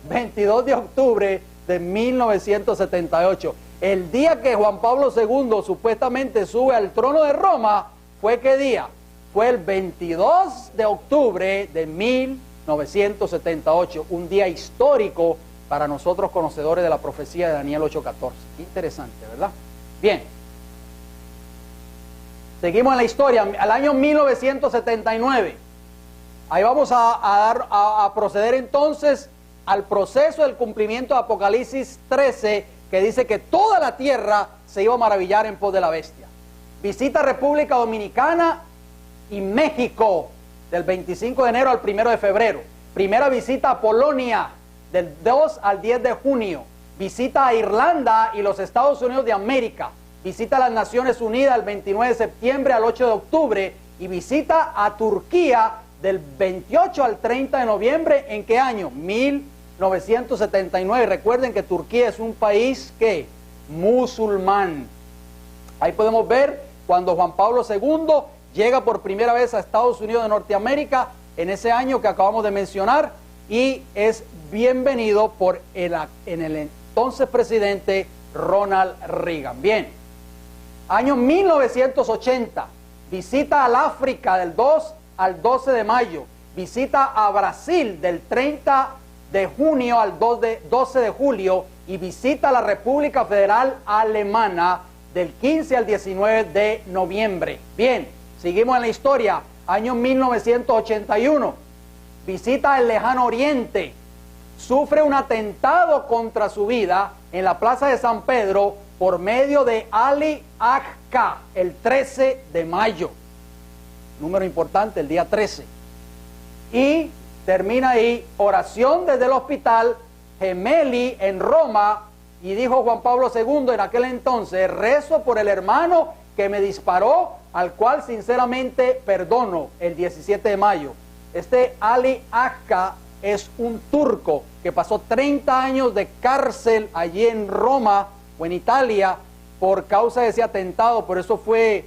22 de octubre de 1978. El día que Juan Pablo II supuestamente sube al trono de Roma, ¿fue qué día? Fue el 22 de octubre de 1978, un día histórico para nosotros conocedores de la profecía de Daniel 8:14. Interesante, ¿verdad? Bien. Seguimos en la historia, al año 1979. Ahí vamos a proceder entonces al proceso del cumplimiento de Apocalipsis 13, que dice que toda la tierra se iba a maravillar en pos de la bestia. Visita República Dominicana y México del 25 de enero al 1 de febrero. Primera visita a Polonia del 2 al 10 de junio. Visita a Irlanda y los Estados Unidos de América. Visita a las Naciones Unidas el 29 de septiembre al 8 de octubre. Y visita a Turquía del 28 al 30 de noviembre. ¿En qué año? 1979. Recuerden que Turquía es un país que musulmán. Ahí podemos ver cuando Juan Pablo II llega por primera vez a Estados Unidos de Norteamérica en ese año que acabamos de mencionar y es bienvenido por el entonces presidente Ronald Reagan. Bien, año 1980, visita al África del 2 al 12 de mayo, visita a Brasil del 30 de junio al 12 de julio y visita a la República Federal Alemana del 15 al 19 de noviembre. Bien, seguimos en la historia. Año 1981, visita el lejano oriente, sufre un atentado contra su vida en la plaza de San Pedro por medio de Ali Agca, el 13 de mayo. Número importante, el día 13. Y termina ahí, oración desde el hospital Gemelli en Roma, y dijo Juan Pablo II en aquel entonces, rezo por el hermano que me disparó, al cual sinceramente perdono, el 17 de mayo. Este Ali Agca es un turco que pasó 30 años de cárcel allí en Roma o en Italia por causa de ese atentado, pero eso fue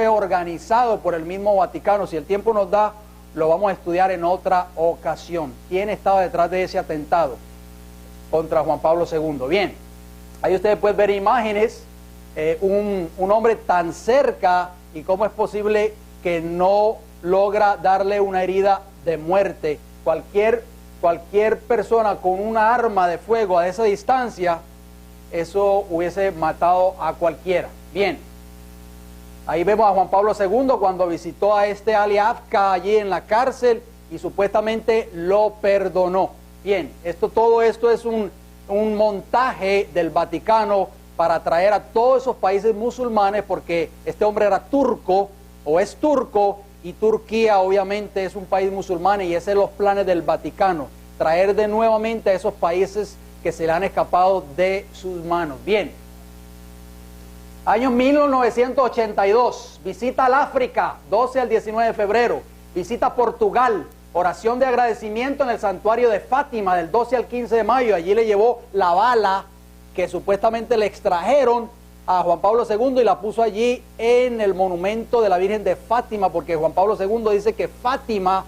organizado por el mismo Vaticano. Si el tiempo nos da, lo vamos a estudiar en otra ocasión. ¿Quién estaba detrás de ese atentado contra Juan Pablo II? Bien, ahí ustedes pueden ver imágenes, un hombre tan cerca y cómo es posible que no logra darle una herida de muerte. Cualquier persona con una arma de fuego a esa distancia, eso hubiese matado a cualquiera. Bien, ahí vemos a Juan Pablo II cuando visitó a este Ali Agca allí en la cárcel y supuestamente lo perdonó. Bien, todo esto es un montaje del Vaticano para atraer a todos esos países musulmanes, porque este hombre era turco o es turco, y Turquía obviamente es un país musulmán, y ese es los planes del Vaticano, traer de nuevamente a esos países que se le han escapado de sus manos. Bien, año 1982, visita al África, 12 al 19 de febrero, visita Portugal, oración de agradecimiento en el santuario de Fátima del 12 al 15 de mayo, allí le llevó la bala que supuestamente le extrajeron a Juan Pablo II y la puso allí en el monumento de la Virgen de Fátima, porque Juan Pablo II dice que Fátima,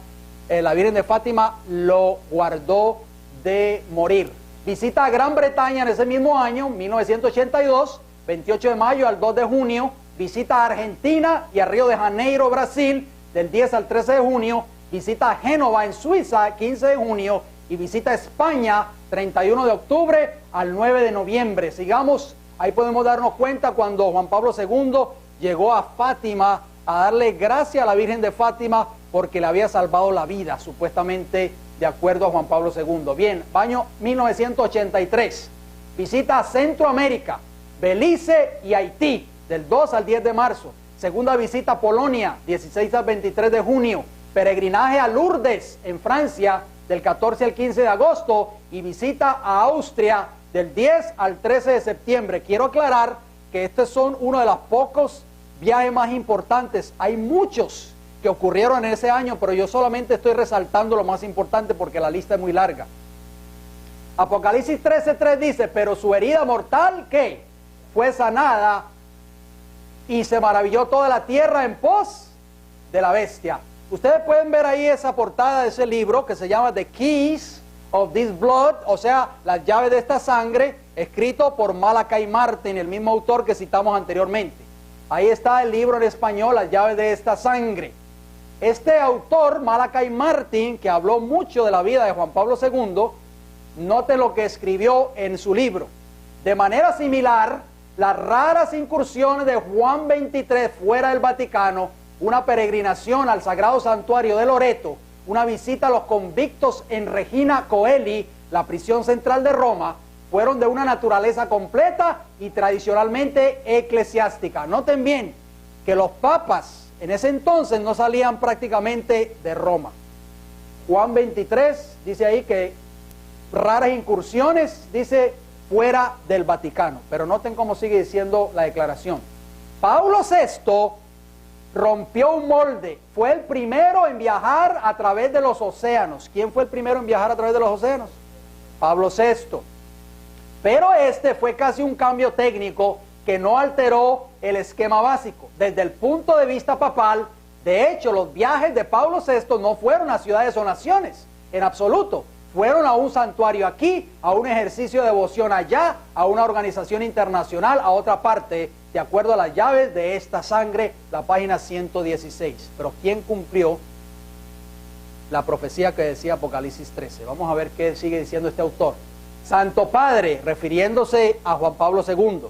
la Virgen de Fátima, lo guardó de morir. Visita a Gran Bretaña en ese mismo año, 1982, 28 de mayo al 2 de junio, visita a Argentina y a Río de Janeiro, Brasil, del 10 al 13 de junio, visita a Génova en Suiza, 15 de junio, y visita a España, 31 de octubre al 9 de noviembre. Sigamos, ahí podemos darnos cuenta cuando Juan Pablo II llegó a Fátima a darle gracias a la Virgen de Fátima porque le había salvado la vida, supuestamente de acuerdo a Juan Pablo II. Bien, año 1983, visita a Centroamérica, Belice y Haití, del 2 al 10 de marzo. Segunda visita a Polonia, 16 al 23 de junio. Peregrinaje a Lourdes, en Francia, del 14 al 15 de agosto, y visita a Austria del 10 al 13 de septiembre. Quiero aclarar que estos son uno de los pocos viajes más importantes. Hay muchos que ocurrieron en ese año, pero yo solamente estoy resaltando lo más importante porque la lista es muy larga. Apocalipsis 13:3 dice, pero su herida mortal, ¿qué? Fue sanada y se maravilló toda la tierra en pos de la bestia. Ustedes pueden ver ahí esa portada de ese libro que se llama The Keys of This Blood, o sea, las llaves de esta sangre, escrito por Malachi Martin, el mismo autor que citamos anteriormente. Ahí está el libro en español, Las llaves de esta sangre. Este autor, Malachi Martin, que habló mucho de la vida de Juan Pablo II, note lo que escribió en su libro. De manera similar, las raras incursiones de Juan XXIII fuera del Vaticano, una peregrinación al Sagrado Santuario de Loreto, una visita a los convictos en Regina Coeli, la prisión central de Roma, fueron de una naturaleza completa y tradicionalmente eclesiástica. Noten bien que los papas en ese entonces no salían prácticamente de Roma. Juan XXIII dice ahí que raras incursiones, dice, fuera del Vaticano. Pero noten cómo sigue diciendo la declaración. Pablo VI rompió un molde, fue el primero en viajar a través de los océanos. ¿Quién fue el primero en viajar a través de los océanos? Pablo VI. Pero este fue casi un cambio técnico que no alteró el esquema básico. Desde el punto de vista papal, de hecho, los viajes de Pablo VI no fueron a ciudades o naciones, en absoluto. Fueron a un santuario aquí, a un ejercicio de devoción allá, a una organización internacional, a otra parte, de acuerdo a las llaves de esta sangre, la página 116. Pero ¿quién cumplió la profecía que decía Apocalipsis 13? Vamos a ver qué sigue diciendo este autor. Santo Padre, refiriéndose a Juan Pablo II,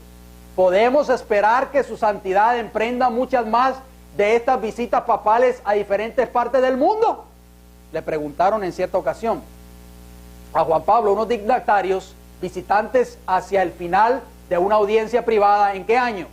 ¿podemos esperar que su santidad emprenda muchas más de estas visitas papales a diferentes partes del mundo? Le preguntaron en cierta ocasión a Juan Pablo unos dignatarios visitantes hacia el final de una audiencia privada. ¿En qué año?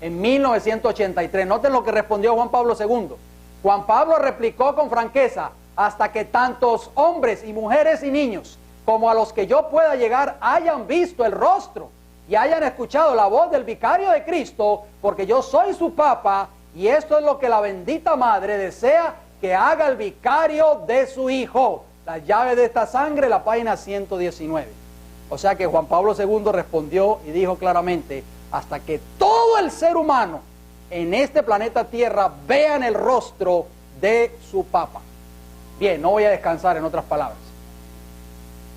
En 1983. Noten lo que respondió Juan Pablo II. Juan Pablo replicó con franqueza: hasta que tantos hombres y mujeres y niños como a los que yo pueda llegar hayan visto el rostro y hayan escuchado la voz del vicario de Cristo, porque yo soy su papa, y esto es lo que la bendita madre desea que haga el vicario de su hijo. Las llaves de esta sangre, la página 119. O sea que Juan Pablo II respondió y dijo claramente: hasta que todo el ser humano en este planeta Tierra vean el rostro de su papa. Bien, no voy a descansar, en otras palabras.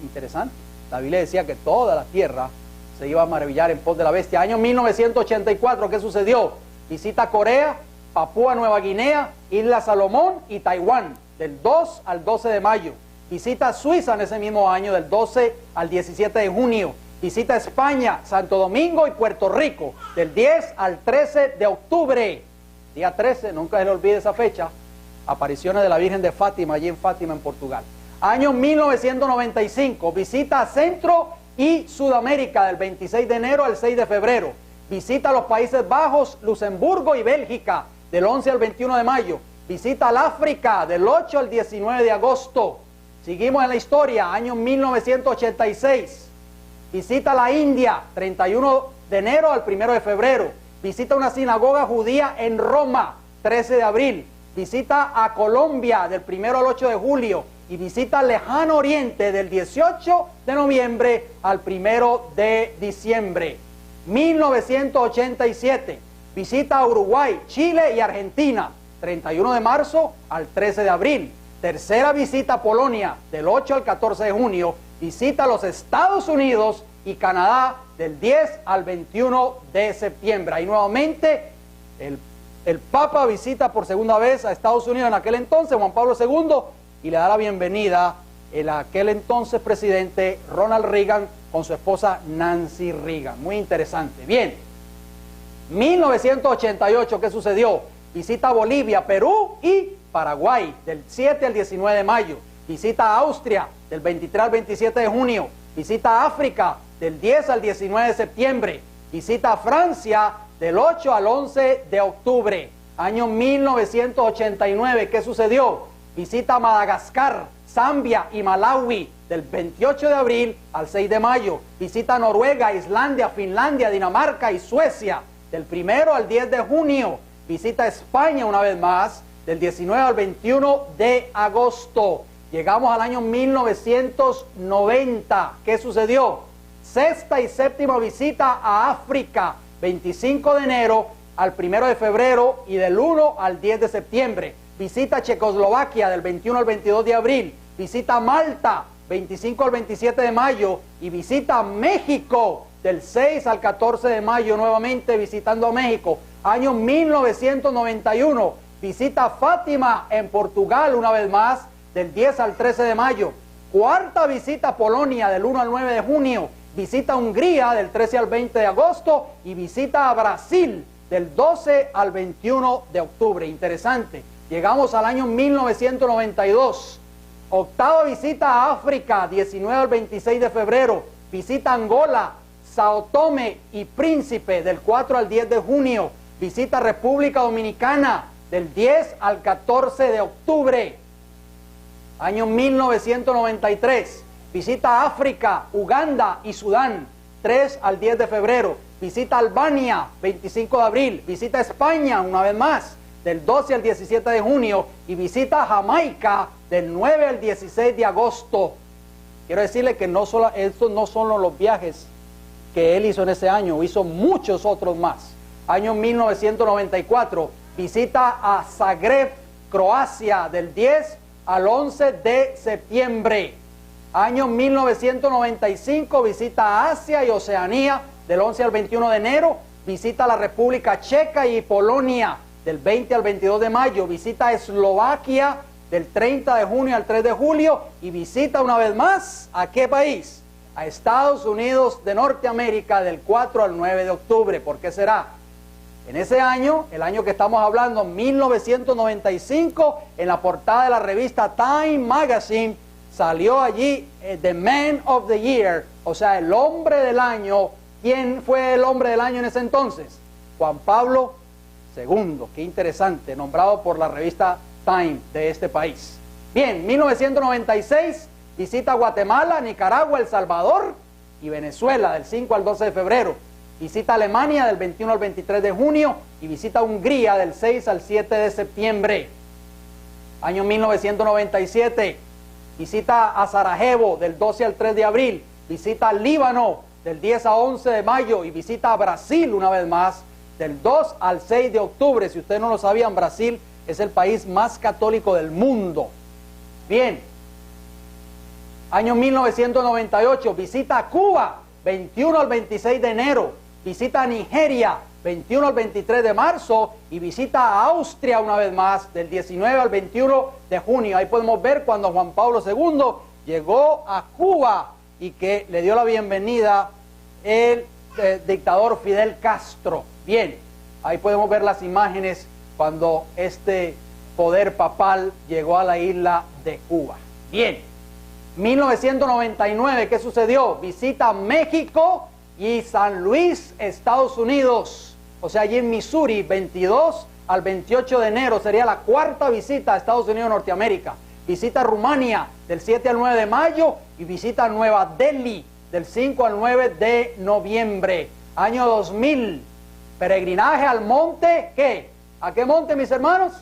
Interesante. La Biblia decía que toda la tierra se iba a maravillar en pos de la bestia. Año 1984, ¿qué sucedió? Visita Corea, Papúa Nueva Guinea, Isla Salomón y Taiwán, del 2 al 12 de mayo. Visita Suiza en ese mismo año, del 12 al 17 de junio. Visita España, Santo Domingo y Puerto Rico, del 10 al 13 de octubre. Día 13, nunca se le olvide esa fecha. Apariciones de la Virgen de Fátima, allí en Fátima, en Portugal. Año 1995, visita a Centro y Sudamérica, del 26 de enero al 6 de febrero. Visita a los Países Bajos, Luxemburgo y Bélgica, del 11 al 21 de mayo. Visita al África, del 8 al 19 de agosto. Seguimos en la historia, año 1986. Visita a la India, 31 de enero al 1 de febrero. Visita una sinagoga judía en Roma, 13 de abril. Visita a Colombia, del 1 al 8 de julio. Y visita al Lejano Oriente, del 18 de noviembre al 1 de diciembre. 1987, visita a Uruguay, Chile y Argentina, 31 de marzo al 13 de abril. Tercera visita a Polonia, del 8 al 14 de junio. Visita a los Estados Unidos y Canadá, del 10 al 21 de septiembre. Ahí nuevamente el Papa visita por segunda vez a Estados Unidos en aquel entonces, Juan Pablo II, y le da la bienvenida el aquel entonces presidente Ronald Reagan con su esposa Nancy Reagan. Muy interesante. Bien, 1988, ¿qué sucedió? Visita a Bolivia, Perú y Paraguay, del 7 al 19 de mayo. Visita a Austria, del 23 al 27 de junio. Visita a África, del 10 al 19 de septiembre. Visita a Francia, del 8 al 11 de octubre. Año 1989, ¿qué sucedió? Visita a Madagascar, Zambia y Malawi, del 28 de abril al 6 de mayo. Visita a Noruega, Islandia, Finlandia, Dinamarca y Suecia, del 1 al 10 de junio. Visita a España una vez más, del 19 al 21 de agosto. Llegamos al año 1990. ¿Qué sucedió? Sexta y séptima visita a África, 25 de enero al 1 de febrero y del 1 al 10 de septiembre. Visita a Checoslovaquia, del 21 al 22 de abril. Visita a Malta, 25 al 27 de mayo, y visita México del 6 al 14 de mayo, nuevamente visitando a México. Año 1991, visita Fátima en Portugal una vez más, del 10 al 13 de mayo. Cuarta visita a Polonia del 1 al 9 de junio, visita a Hungría del 13 al 20 de agosto y visita a Brasil del 12 al 21 de octubre. Interesante. Llegamos al año 1992. Octava visita a África, 19 al 26 de febrero. Visita Angola, Sao Tome y Príncipe del 4 al 10 de junio. Visita República Dominicana del 10 al 14 de octubre. Año 1993. Visita África, Uganda y Sudán, 3 al 10 de febrero. Visita Albania, 25 de abril. Visita España, una vez más, del 12 al 17 de junio. Y visita Jamaica, del 9 al 16 de agosto. Quiero decirle que estos no son los viajes que él hizo en ese año. Hizo muchos otros más. Año 1994. Visita a Zagreb, Croacia, del 10 al 11 de septiembre. Año 1995, visita a Asia y Oceanía del 11 al 21 de enero. Visita a la República Checa y Polonia del 20 al 22 de mayo. Visita a Eslovaquia del 30 de junio al 3 de julio. Y visita una vez más, ¿a qué país? A Estados Unidos de Norteamérica del 4 al 9 de octubre. ¿Por qué será? En ese año, el año que estamos hablando, 1995, en la portada de la revista Time Magazine, salió allí The Man of the Year, o sea, el hombre del año. ¿Quién fue el hombre del año en ese entonces? Juan Pablo II, qué interesante, nombrado por la revista Time de este país. Bien, 1996, visita Guatemala, Nicaragua, El Salvador y Venezuela del 5 al 12 de febrero. Visita Alemania del 21 al 23 de junio y visita Hungría del 6 al 7 de septiembre. Año 1997, visita a Sarajevo del 12 al 3 de abril, visita Líbano del 10 a 11 de mayo y visita a Brasil una vez más del 2 al 6 de octubre. Si ustedes no lo sabían, Brasil es el país más católico del mundo. Bien, año 1998, visita a Cuba 21 al 26 de enero. Visita a Nigeria, 21 al 23 de marzo, y visita a Austria una vez más, del 19 al 21 de junio. Ahí podemos ver cuando Juan Pablo II llegó a Cuba y que le dio la bienvenida el dictador Fidel Castro. Bien, ahí podemos ver las imágenes cuando este poder papal llegó a la isla de Cuba. Bien, 1999, ¿qué sucedió? Visita México y San Luis, Estados Unidos, o sea, allí en Missouri, 22 al 28 de enero, sería la cuarta visita a Estados Unidos de Norteamérica. Visita Rumania del 7 al 9 de mayo y visita Nueva Delhi del 5 al 9 de noviembre. Año 2000, peregrinaje al monte, ¿qué? ¿A qué monte, mis hermanos?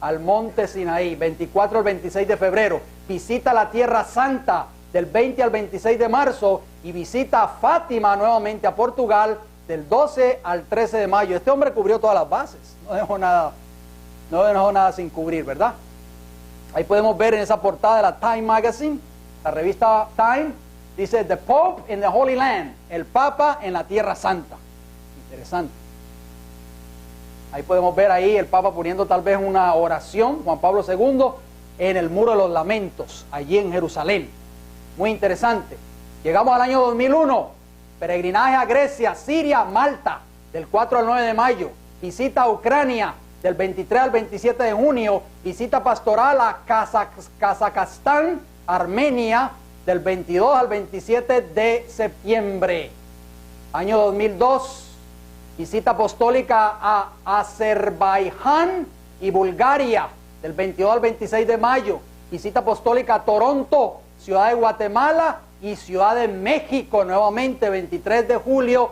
Al monte Sinaí, 24 al 26 de febrero. Visita la Tierra Santa del 20 al 26 de marzo y visita Fátima nuevamente a Portugal del 12 al 13 de mayo. Este hombre cubrió todas las bases, no dejó nada sin cubrir, ¿verdad? Ahí podemos ver en esa portada de la Time Magazine, la revista Time, dice The Pope in the Holy Land, el Papa en la Tierra Santa. Interesante. Ahí podemos ver ahí el Papa poniendo tal vez una oración, Juan Pablo II, en el Muro de los Lamentos, allí en Jerusalén. Muy interesante. Llegamos al año 2001, peregrinaje a Grecia, Siria, Malta, del 4 al 9 de mayo. Visita a Ucrania, del 23 al 27 de junio. Visita pastoral a Kazajstán, Armenia, del 22 al 27 de septiembre. Año 2002, visita apostólica a Azerbaiyán y Bulgaria, del 22 al 26 de mayo. Visita apostólica a Toronto, Ciudad de Guatemala y Ciudad de México, nuevamente 23 de julio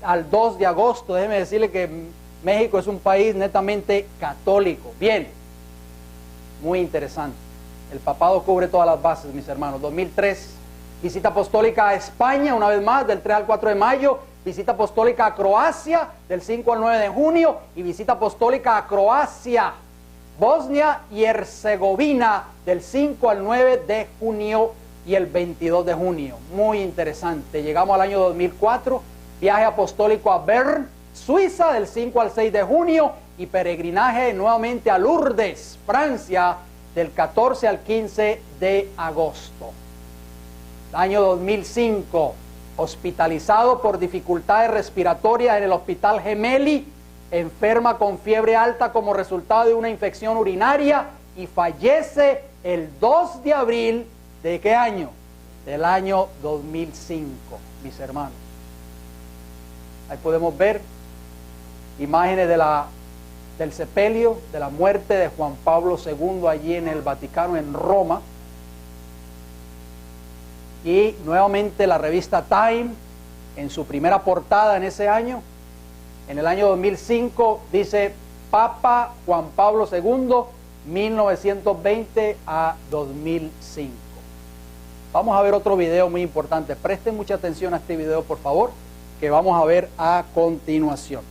al 2 de agosto. Déjeme decirle que México es un país netamente católico. Bien, muy interesante. El papado cubre todas las bases, mis hermanos. 2003, visita apostólica a España, una vez más, del 3 al 4 de mayo. Visita apostólica a Croacia, del 5 al 9 de junio. Y visita apostólica a Croacia, Bosnia y Herzegovina, del 5 al 9 de junio y el 22 de junio. Muy interesante. Llegamos al año 2004, viaje apostólico a Bern, Suiza, del 5 al 6 de junio, y peregrinaje nuevamente a Lourdes, Francia, del 14 al 15 de agosto. Año 2005, hospitalizado por dificultades respiratorias en el Hospital Gemelli, enferma con fiebre alta como resultado de una infección urinaria y fallece el 2 de abril ¿de qué año? Del año 2005, mis hermanos. Ahí podemos ver imágenes del sepelio, de la muerte de Juan Pablo II allí en el Vaticano, en Roma. Y nuevamente la revista Time, en su primera portada en ese año, en el año 2005, dice Papa Juan Pablo II, 1920 a 2005. Vamos a ver otro video muy importante. Presten mucha atención a este video, por favor, que vamos a ver a continuación.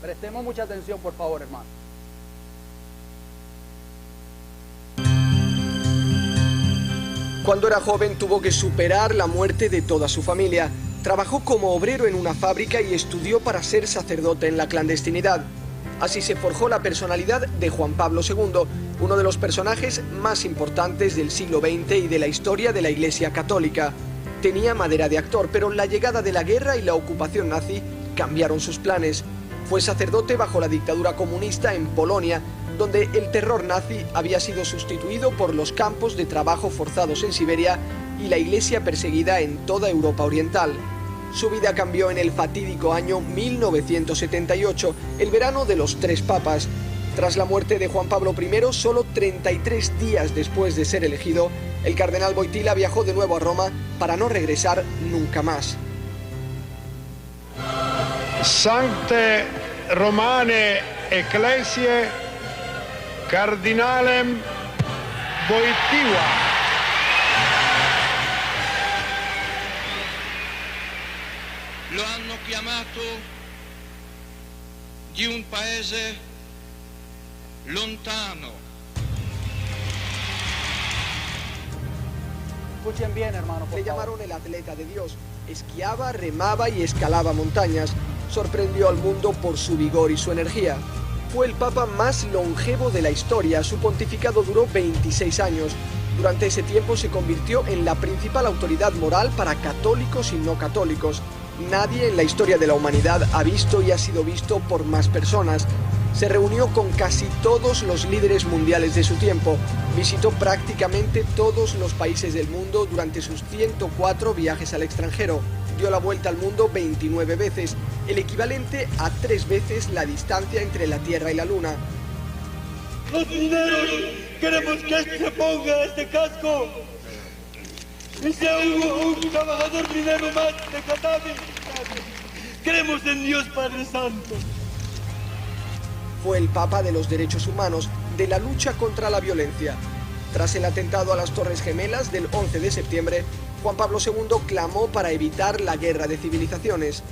Prestemos mucha atención, por favor, hermano. Cuando era joven tuvo que superar la muerte de toda su familia. Trabajó como obrero en una fábrica y estudió para ser sacerdote en la clandestinidad. Así se forjó la personalidad de Juan Pablo II, uno de los personajes más importantes del siglo XX y de la historia de la Iglesia Católica. Tenía madera de actor, pero la llegada de la guerra y la ocupación nazi cambiaron sus planes. Fue sacerdote bajo la dictadura comunista en Polonia, donde el terror nazi había sido sustituido por los campos de trabajo forzados en Siberia y la Iglesia perseguida en toda Europa Oriental. Su vida cambió en el fatídico año 1978, el verano de los 3 papas. Tras la muerte de Juan Pablo I, solo 33 días después de ser elegido, el cardenal Wojtyła viajó de nuevo a Roma para no regresar nunca más. Sancte Romane Ecclesiae Cardinalem Wojtyła. Lo hanno chiamato di un paese lontano. Escuchen bien, hermano, por Le favor. llamaron el atleta de Dios. Esquiaba, remaba y escalaba montañas. Sorprendió al mundo por su vigor y su energía. Fue el papa más longevo de la historia. Su pontificado duró 26 años. Durante ese tiempo se convirtió en la principal autoridad moral para católicos y no católicos. Nadie en la historia de la humanidad ha visto y ha sido visto por más personas. Se reunió con casi todos los líderes mundiales de su tiempo. Visitó prácticamente todos los países del mundo durante sus 104 viajes al extranjero. Dio la vuelta al mundo 29 veces, el equivalente a 3 veces la distancia entre la Tierra y la Luna. Los mineros queremos que se ponga este casco y sea un trabajador minero más de Katavi. Creemos en Dios Padre Santo. Fue el Papa de los derechos humanos, de la lucha contra la violencia. Tras el atentado a las Torres Gemelas del 11 de septiembre, Juan Pablo II clamó para evitar la guerra de civilizaciones.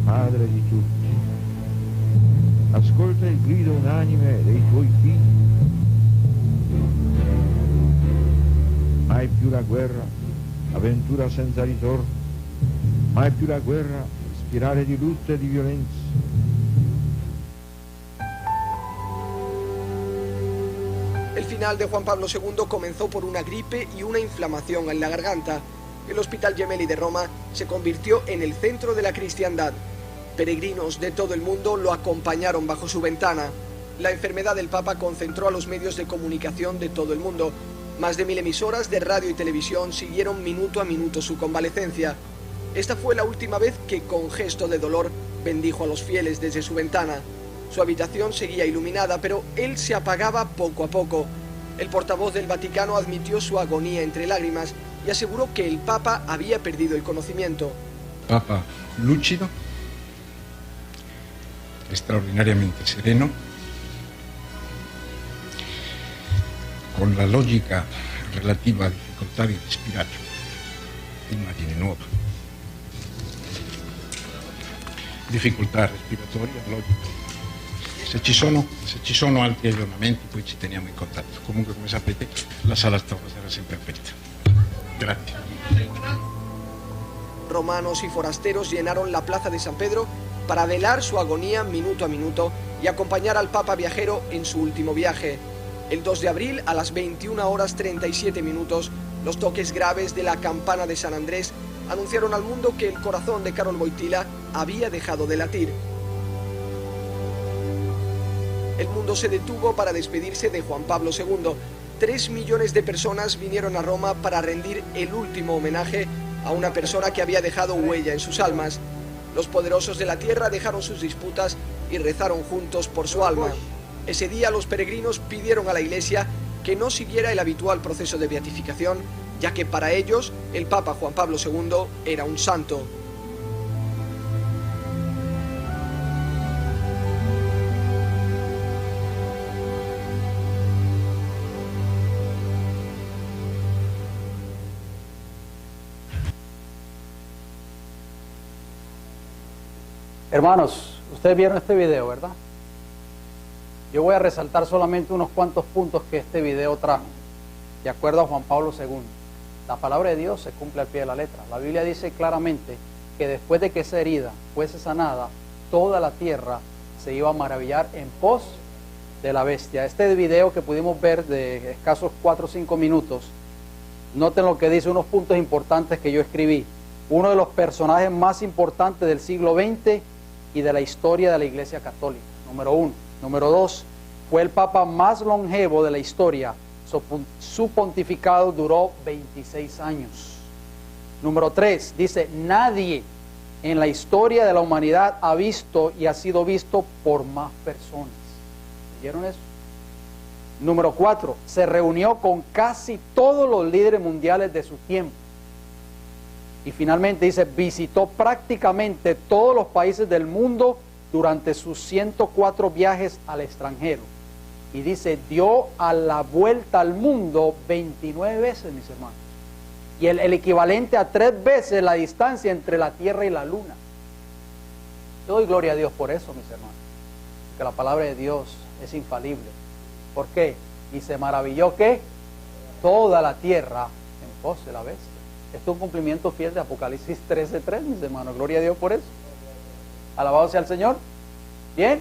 Padre di tutti, ascolta il grido unanime dei tuoi figli. Mai più la guerra, avventura senza ritorno, mai più la guerra, spirale di lutto e di violenza. El final de Juan Pablo II comenzó por una gripe y una inflamación en la garganta. El Hospital Gemelli de Roma se convirtió en el centro de la cristiandad. Peregrinos de todo el mundo lo acompañaron bajo su ventana. La enfermedad del Papa concentró a los medios de comunicación de todo el mundo. Más de 1000 emisoras de radio y televisión siguieron minuto a minuto su convalecencia. Esta fue la última vez que, con gesto de dolor, bendijo a los fieles desde su ventana. Su habitación seguía iluminada, pero él se apagaba poco a poco. El portavoz del Vaticano admitió su agonía entre lágrimas y aseguró que el Papa había perdido el conocimiento. Papa lúcido, extraordinariamente sereno, con la lógica relativa a difficoltà di respirare, immagine nuova. difficoltà respiratorie, logico. Se ci sono altri aggiornamenti poi ci teniamo in contatto. Comunque, come sapete, la sala stampa sarà sempre aperta. Grazie. Romanos y forasteros llenaron la plaza de San Pedro para velar su agonía minuto a minuto y acompañar al Papa viajero en su último viaje. El 2 de abril, a las 21:37, los toques graves de la campana de San Andrés anunciaron al mundo que el corazón de Karol Wojtyła había dejado de latir. El mundo se detuvo para despedirse de Juan Pablo II. 3 millones de personas vinieron a Roma para rendir el último homenaje a una persona que había dejado huella en sus almas. Los poderosos de la tierra dejaron sus disputas y rezaron juntos por su alma. Ese día los peregrinos pidieron a la Iglesia que no siguiera el habitual proceso de beatificación, ya que para ellos el Papa Juan Pablo II era un santo. Hermanos, ustedes vieron este video, ¿verdad? Yo voy a resaltar solamente unos cuantos puntos que este video trajo, de acuerdo a Juan Pablo II. La palabra de Dios se cumple al pie de la letra. La Biblia dice claramente que después de que esa herida fuese sanada, toda la tierra se iba a maravillar en pos de la bestia. Este video que pudimos ver de escasos 4 o 5 minutos, noten lo que dice, unos puntos importantes que yo escribí. Uno de los personajes más importantes del siglo XX y de la historia de la Iglesia Católica, número 1. Número 2, fue el Papa más longevo de la historia. Su pontificado duró 26 años. Número 3, dice, nadie en la historia de la humanidad ha visto y ha sido visto por más personas. ¿Vieron eso? Número 4, se reunió con casi todos los líderes mundiales de su tiempo. Y finalmente dice, visitó prácticamente todos los países del mundo durante sus 104 viajes al extranjero. Y dice, dio a la vuelta al mundo 29 veces, mis hermanos. Y el equivalente a 3 veces la distancia entre la Tierra y la Luna. Yo doy gloria a Dios por eso, mis hermanos. Porque la palabra de Dios es infalible. ¿Por qué? Y se maravilló que toda la tierra en pos de la bestia. Esto es un cumplimiento fiel de Apocalipsis 13:3, mis hermanos. Gloria a Dios por eso. Alabado sea el Señor. Bien,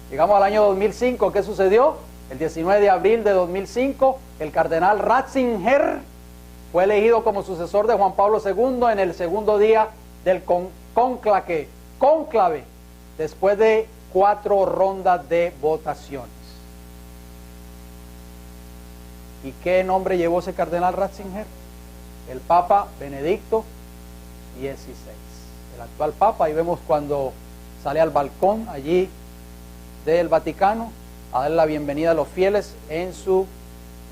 llegamos al año 2005. ¿Qué sucedió? El 19 de abril de 2005, el cardenal Ratzinger fue elegido como sucesor de Juan Pablo II en el segundo día del cónclave, después de 4 rondas de votaciones. ¿Y qué nombre llevó ese cardenal Ratzinger? El Papa Benedicto XVI, el actual Papa. Ahí vemos cuando sale al balcón allí del Vaticano a darle la bienvenida a los fieles en su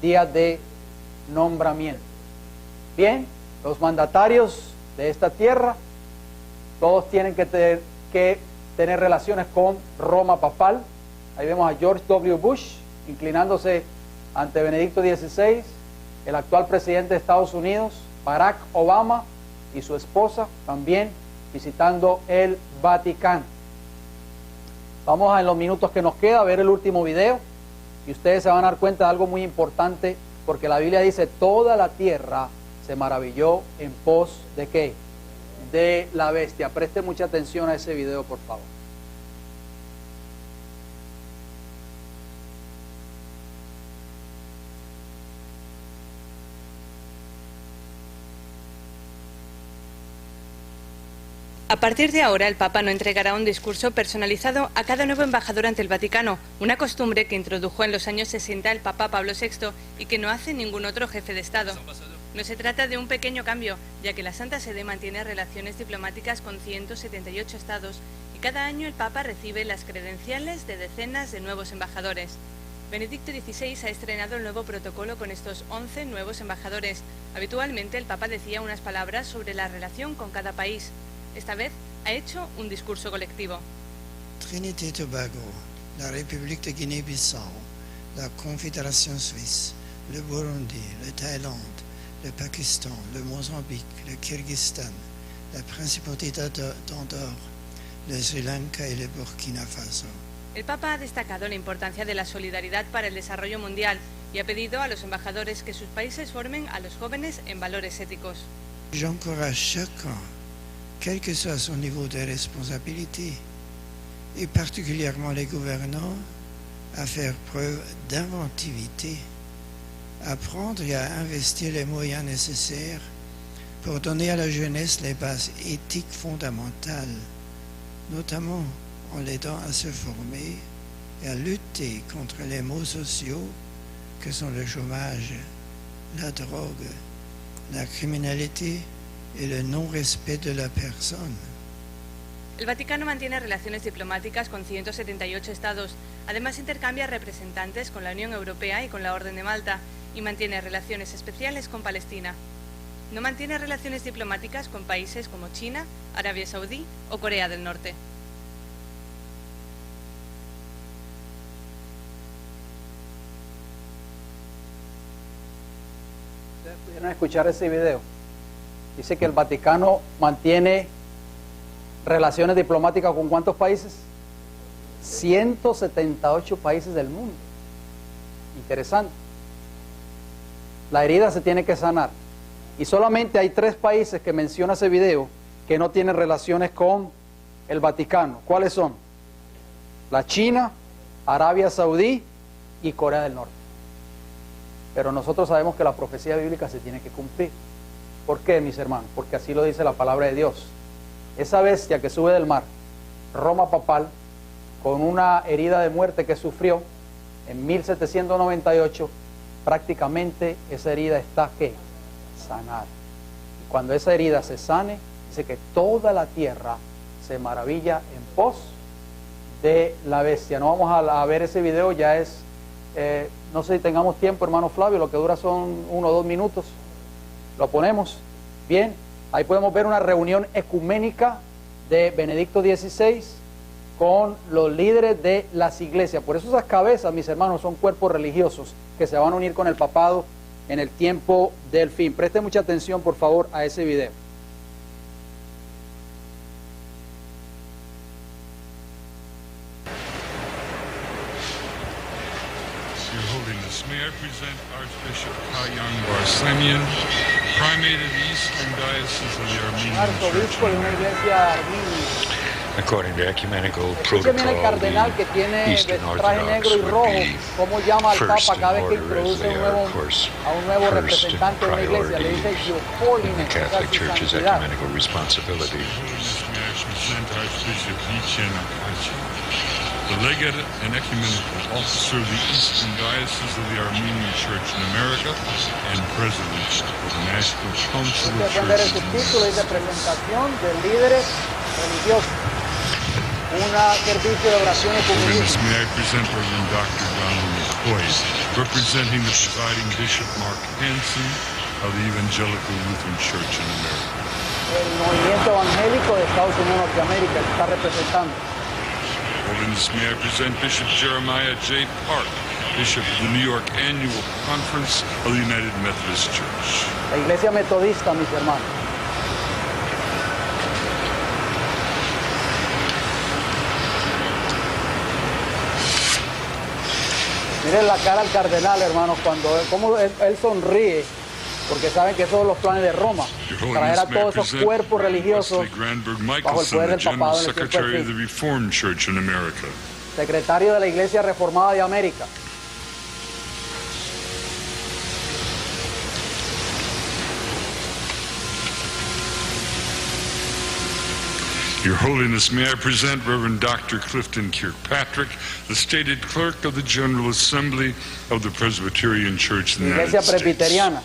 día de nombramiento. Bien, los mandatarios de esta tierra, todos tienen que tener relaciones con Roma papal. Ahí vemos a George W. Bush inclinándose ante Benedicto XVI, el actual presidente de Estados Unidos, Barack Obama, y su esposa también visitando el Vaticano. Vamos en los minutos que nos queda a ver el último video y ustedes se van a dar cuenta de algo muy importante, porque la Biblia dice, toda la tierra se maravilló en pos de ¿qué? De la bestia. Preste mucha atención a ese video, por favor. A partir de ahora, el Papa no entregará un discurso personalizado a cada nuevo embajador ante el Vaticano, una costumbre que introdujo en los años 60 el Papa Pablo VI y que no hace ningún otro jefe de Estado. No se trata de un pequeño cambio, ya que la Santa Sede mantiene relaciones diplomáticas con 178 estados y cada año el Papa recibe las credenciales de decenas de nuevos embajadores. Benedicto XVI ha estrenado el nuevo protocolo con estos 11 nuevos embajadores. Habitualmente el Papa decía unas palabras sobre la relación con cada país. Esta vez ha hecho un discurso colectivo. Trinité et Tobago, la République de Guinée-Bissau, la Confédération Suisse, le Burundi, la Thaïlande, le Pakistan, le Mozambique, le Kyrgyzstan, la Principauté d'Andorre, le Sri Lanka y le Burkina Faso. El Papa ha destacado la importancia de la solidaridad para el desarrollo mundial y ha pedido a los embajadores que sus países formen a los jóvenes en valores éticos. J'encourage chacun, quel que soit son niveau de responsabilité, et particulièrement les gouvernants, à faire preuve d'inventivité, à prendre et à investir les moyens nécessaires pour donner à la jeunesse les bases éthiques fondamentales, notamment en l'aidant à se former et à lutter contre les maux sociaux que sont le chômage, la drogue, la criminalité et le non-respect de la personne. El Vaticano mantiene relaciones diplomáticas con 178 estados, además intercambia representantes con la Unión Europea y con la Orden de Malta, y mantiene relaciones especiales con Palestina. No mantiene relaciones diplomáticas con países como China, Arabia Saudí o Corea del Norte. Ustedes pudieron escuchar ese video. Dice que el Vaticano mantiene relaciones diplomáticas con ¿cuántos países? 178 países del mundo. Interesante. La herida se tiene que sanar. Y solamente hay 3 países que menciona ese video que no tienen relaciones con el Vaticano. ¿Cuáles son? La China, Arabia Saudí y Corea del Norte. Pero nosotros sabemos que la profecía bíblica se tiene que cumplir. ¿Por qué, mis hermanos? Porque así lo dice la palabra de Dios. Esa bestia que sube del mar, Roma papal, con una herida de muerte que sufrió en 1798, prácticamente esa herida está ¿qué? Sanada. Y cuando esa herida se sane, dice que toda la tierra se maravilla en pos de la bestia. No vamos a ver ese video, ya es, no sé si tengamos tiempo, hermano Flavio, lo que dura son 1 o 2 minutos. Lo ponemos. Bien, ahí podemos ver una reunión ecuménica de Benedicto XVI con los líderes de las iglesias. Por eso esas cabezas, mis hermanos, son cuerpos religiosos que se van a unir con el papado en el tiempo del fin. Preste mucha atención, por favor, a ese video. Your Holiness, may I present Archbishop Kayang Barsamian, Primate of the Eastern Diocese of the Armenian Church. According to ecumenical Escuche bien el protocol, cardenal que tiene Eastern traje negro y Orthodox rojo, would be cómo llama al first Papa in cada vez que order, as introduce they are, of course, a un nuevo first in representante de la iglesia. Le dice priority Your in Holiness, the Catholic su Church's santidad. ecumenical responsibility. May I present Archbishop Yichen Akachi, the legate and ecumenical officer of the Eastern Diocese of the Armenian Church in America and president of the National Council of Pueden ver el Churches in subtítulo, dice presentación de líderes religiosos. Un servicio de oración Holiness, ecuménica. may I present Reverend Dr. Donald McCoy, representing the presiding Bishop Mark Hansen of the Evangelical Lutheran Church in America. El movimiento evangélico de Estados Unidos de Norteamérica que está representando. Holiness, may I present Bishop Jeremiah J. Park, Bishop of the New York Annual Conference of the United Methodist Church. La iglesia metodista, mis hermanos. Miren la cara al cardenal, hermanos, cuando cómo él sonríe, porque saben que esos son los planes de Roma, traer a todos esos cuerpos religiosos Wesley Granberg bajo el Michelson, poder the del General papado en el tiempo Secretary del of the fin. Reformed Church in America. Secretario de la Iglesia Reformada de América. Your Holiness, may I present Reverend Dr. Clifton Kirkpatrick, the stated clerk of the General Assembly of the Presbyterian Church in the Iglesia United States. presbiteriana.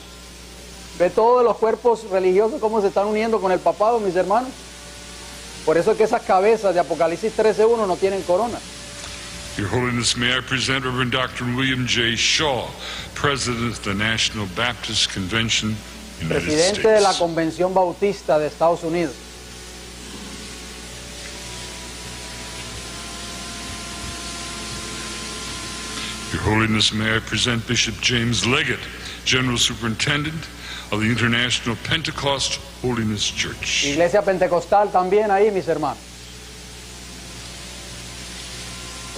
Ve todos los cuerpos religiosos cómo se están uniendo con el papado, mis hermanos. Por eso es que esas cabezas de Apocalipsis 13:1 no tienen corona. Your Holiness, may I present Reverend Dr. William J. Shaw, President of the National Baptist Convention, United Presidente de la States. Convención Bautista de Estados Unidos. Your Holiness, may I present Bishop James Leggett, General Superintendent of the International Pentecost Holiness Church. Iglesia Pentecostal también ahí, mis hermanos.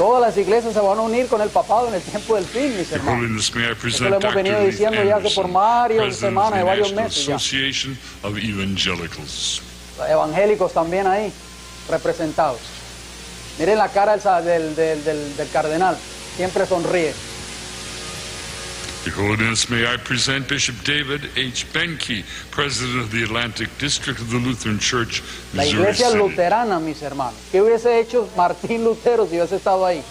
Todas las iglesias se van a unir con el papado en el tiempo del fin, mis Your hermanos. Holiness, may I Eso present lo hemos Dr. venido Leith diciendo ya hace por Anderson, varias President of semanas, the de varios National meses ya. Association of Evangelicals. Los evangélicos también ahí representados. Miren la cara del cardenal, siempre sonríe. Your Holiness, may I present Bishop David H. Benke, President of the Atlantic District of the Lutheran Church, La Missouri iglesia City. luterana, mis hermanos. ¿Qué hubiese hecho Martín Lutero si hubiese estado ahí?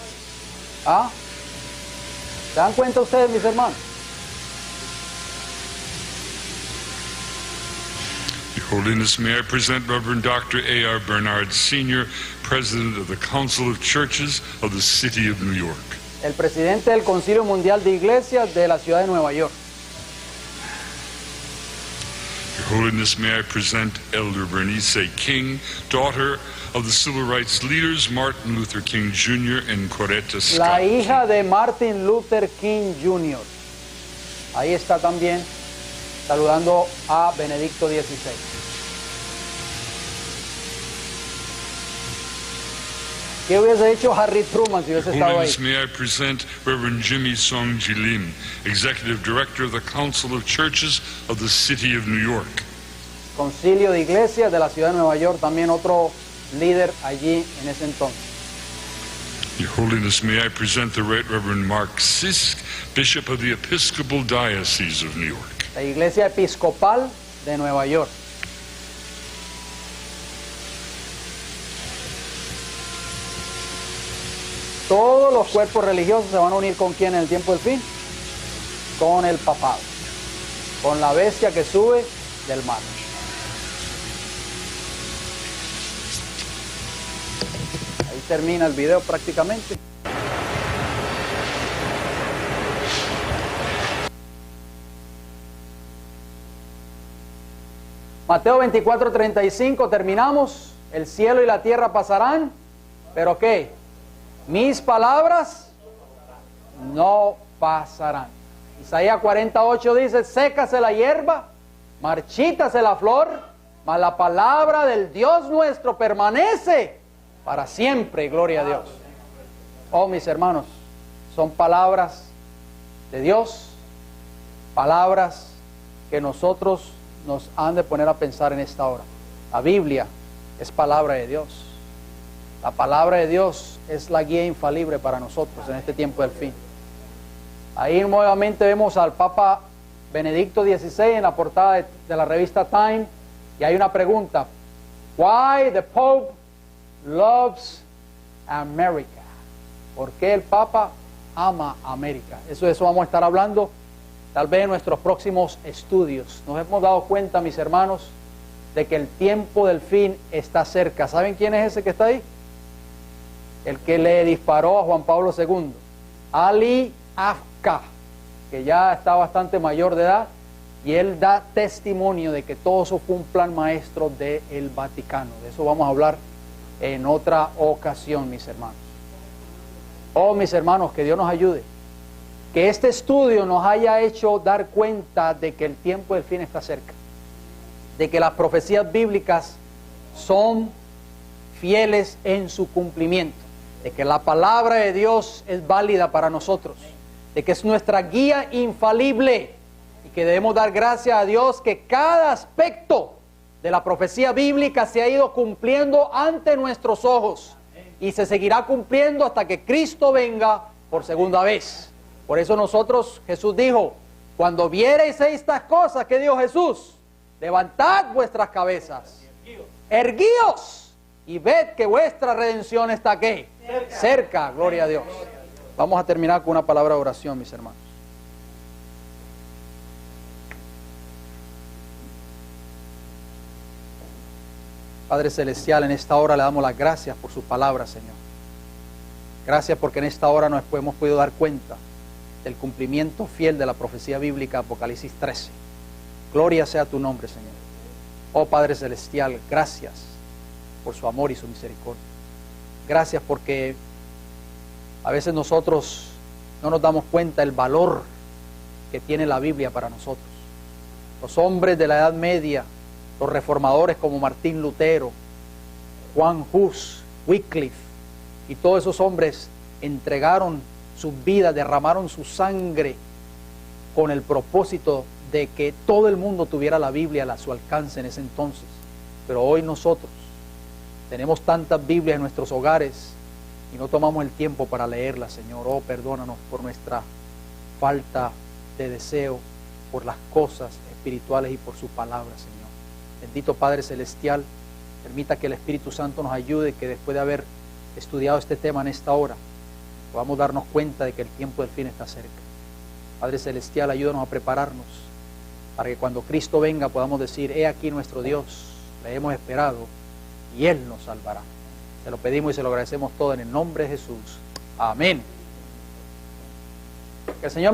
¿Ah? ¿Se dan cuenta ustedes, mis hermanos? Your Holiness, may I present Reverend Dr. A.R. Bernard Sr., President of the Council of Churches of the City of New York. El presidente del Concilio Mundial de Iglesias de la ciudad de Nueva York. Your Holiness, may I present Elder Bernice King, daughter of the civil rights leaders Martin Luther King Jr. and Coretta La Scott. hija de Martin Luther King Jr. Ahí está también saludando a Benedicto XVI. ¿Qué hubiese hecho Harry Truman si hubiese Your estado ahí? Holiness, may I present Reverend Jimmy Song Jilim, Executive Director of the Council of Churches of the City of New York. Concilio de Iglesias de la ciudad de Nueva York, también otro líder allí en ese entonces. Your Holiness, may I present the Right Reverend Mark Sisk, Bishop of the Episcopal Diocese of New York. La Iglesia Episcopal de Nueva York. Todos los cuerpos religiosos se van a unir con quién en el tiempo del fin, con el papado, con la bestia que sube del mar. Ahí termina el video prácticamente. Mateo 24:35, terminamos. El cielo y la tierra pasarán, pero ¿qué? Mis palabras no pasarán. Isaías 48 dice, sécase la hierba, marchítase la flor, mas la palabra del Dios nuestro permanece para siempre, gloria a Dios. Oh, mis hermanos, son palabras de Dios, palabras que nosotros nos han de poner a pensar en esta hora. La Biblia es palabra de Dios. La palabra de Dios es la guía infalible para nosotros en este tiempo del fin. Ahí nuevamente vemos al Papa Benedicto XVI en la portada de la revista Time, y hay una pregunta: Why the Pope loves America? ¿Por qué el Papa ama a América? Eso vamos a estar hablando tal vez en nuestros próximos estudios. Nos hemos dado cuenta, mis hermanos, de que el tiempo del fin está cerca. ¿Saben quién es ese que está ahí? El que le disparó a Juan Pablo II, Ali Afka, que ya está bastante mayor de edad, y él da testimonio de que todo eso fue un plan maestro del Vaticano. De eso vamos a hablar en otra ocasión, mis hermanos. Oh, mis hermanos, que Dios nos ayude. Que este estudio nos haya hecho dar cuenta de que el tiempo del fin está cerca, de que las profecías bíblicas son fieles en su cumplimiento, de que la palabra de Dios es válida para nosotros, de que es nuestra guía infalible, y que debemos dar gracias a Dios que cada aspecto de la profecía bíblica se ha ido cumpliendo ante nuestros ojos y se seguirá cumpliendo hasta que Cristo venga por segunda vez. Por eso nosotros, Jesús dijo, cuando viereis estas cosas, ¿qué dijo Jesús? Levantad vuestras cabezas, erguíos, y ved que vuestra redención está ¿qué? Cerca, gloria a Dios. Vamos a terminar con una palabra de oración, mis hermanos. Padre Celestial, en esta hora le damos las gracias por su palabra, Señor. Gracias porque en esta hora nos hemos podido dar cuenta del cumplimiento fiel de la profecía bíblica Apocalipsis 13. Gloria sea tu nombre, Señor. Oh Padre Celestial, gracias por su amor y su misericordia. Gracias porque a veces nosotros no nos damos cuenta del valor que tiene la Biblia para nosotros. Los hombres de la Edad Media, los reformadores como Martín Lutero, Juan Hus, Wycliffe y todos esos hombres entregaron sus vidas, derramaron su sangre con el propósito de que todo el mundo tuviera la Biblia a su alcance en ese entonces. Pero hoy nosotros tenemos tantas Biblias en nuestros hogares y no tomamos el tiempo para leerlas, Señor. Oh, perdónanos por nuestra falta de deseo por las cosas espirituales y por su palabra, Señor. Bendito Padre Celestial, permita que el Espíritu Santo nos ayude, que después de haber estudiado este tema en esta hora, podamos darnos cuenta de que el tiempo del fin está cerca. Padre Celestial, ayúdanos a prepararnos para que cuando Cristo venga podamos decir: he aquí nuestro Dios, le hemos esperado y Él nos salvará. Se lo pedimos y se lo agradecemos todo en el nombre de Jesús. Amén. Que el Señor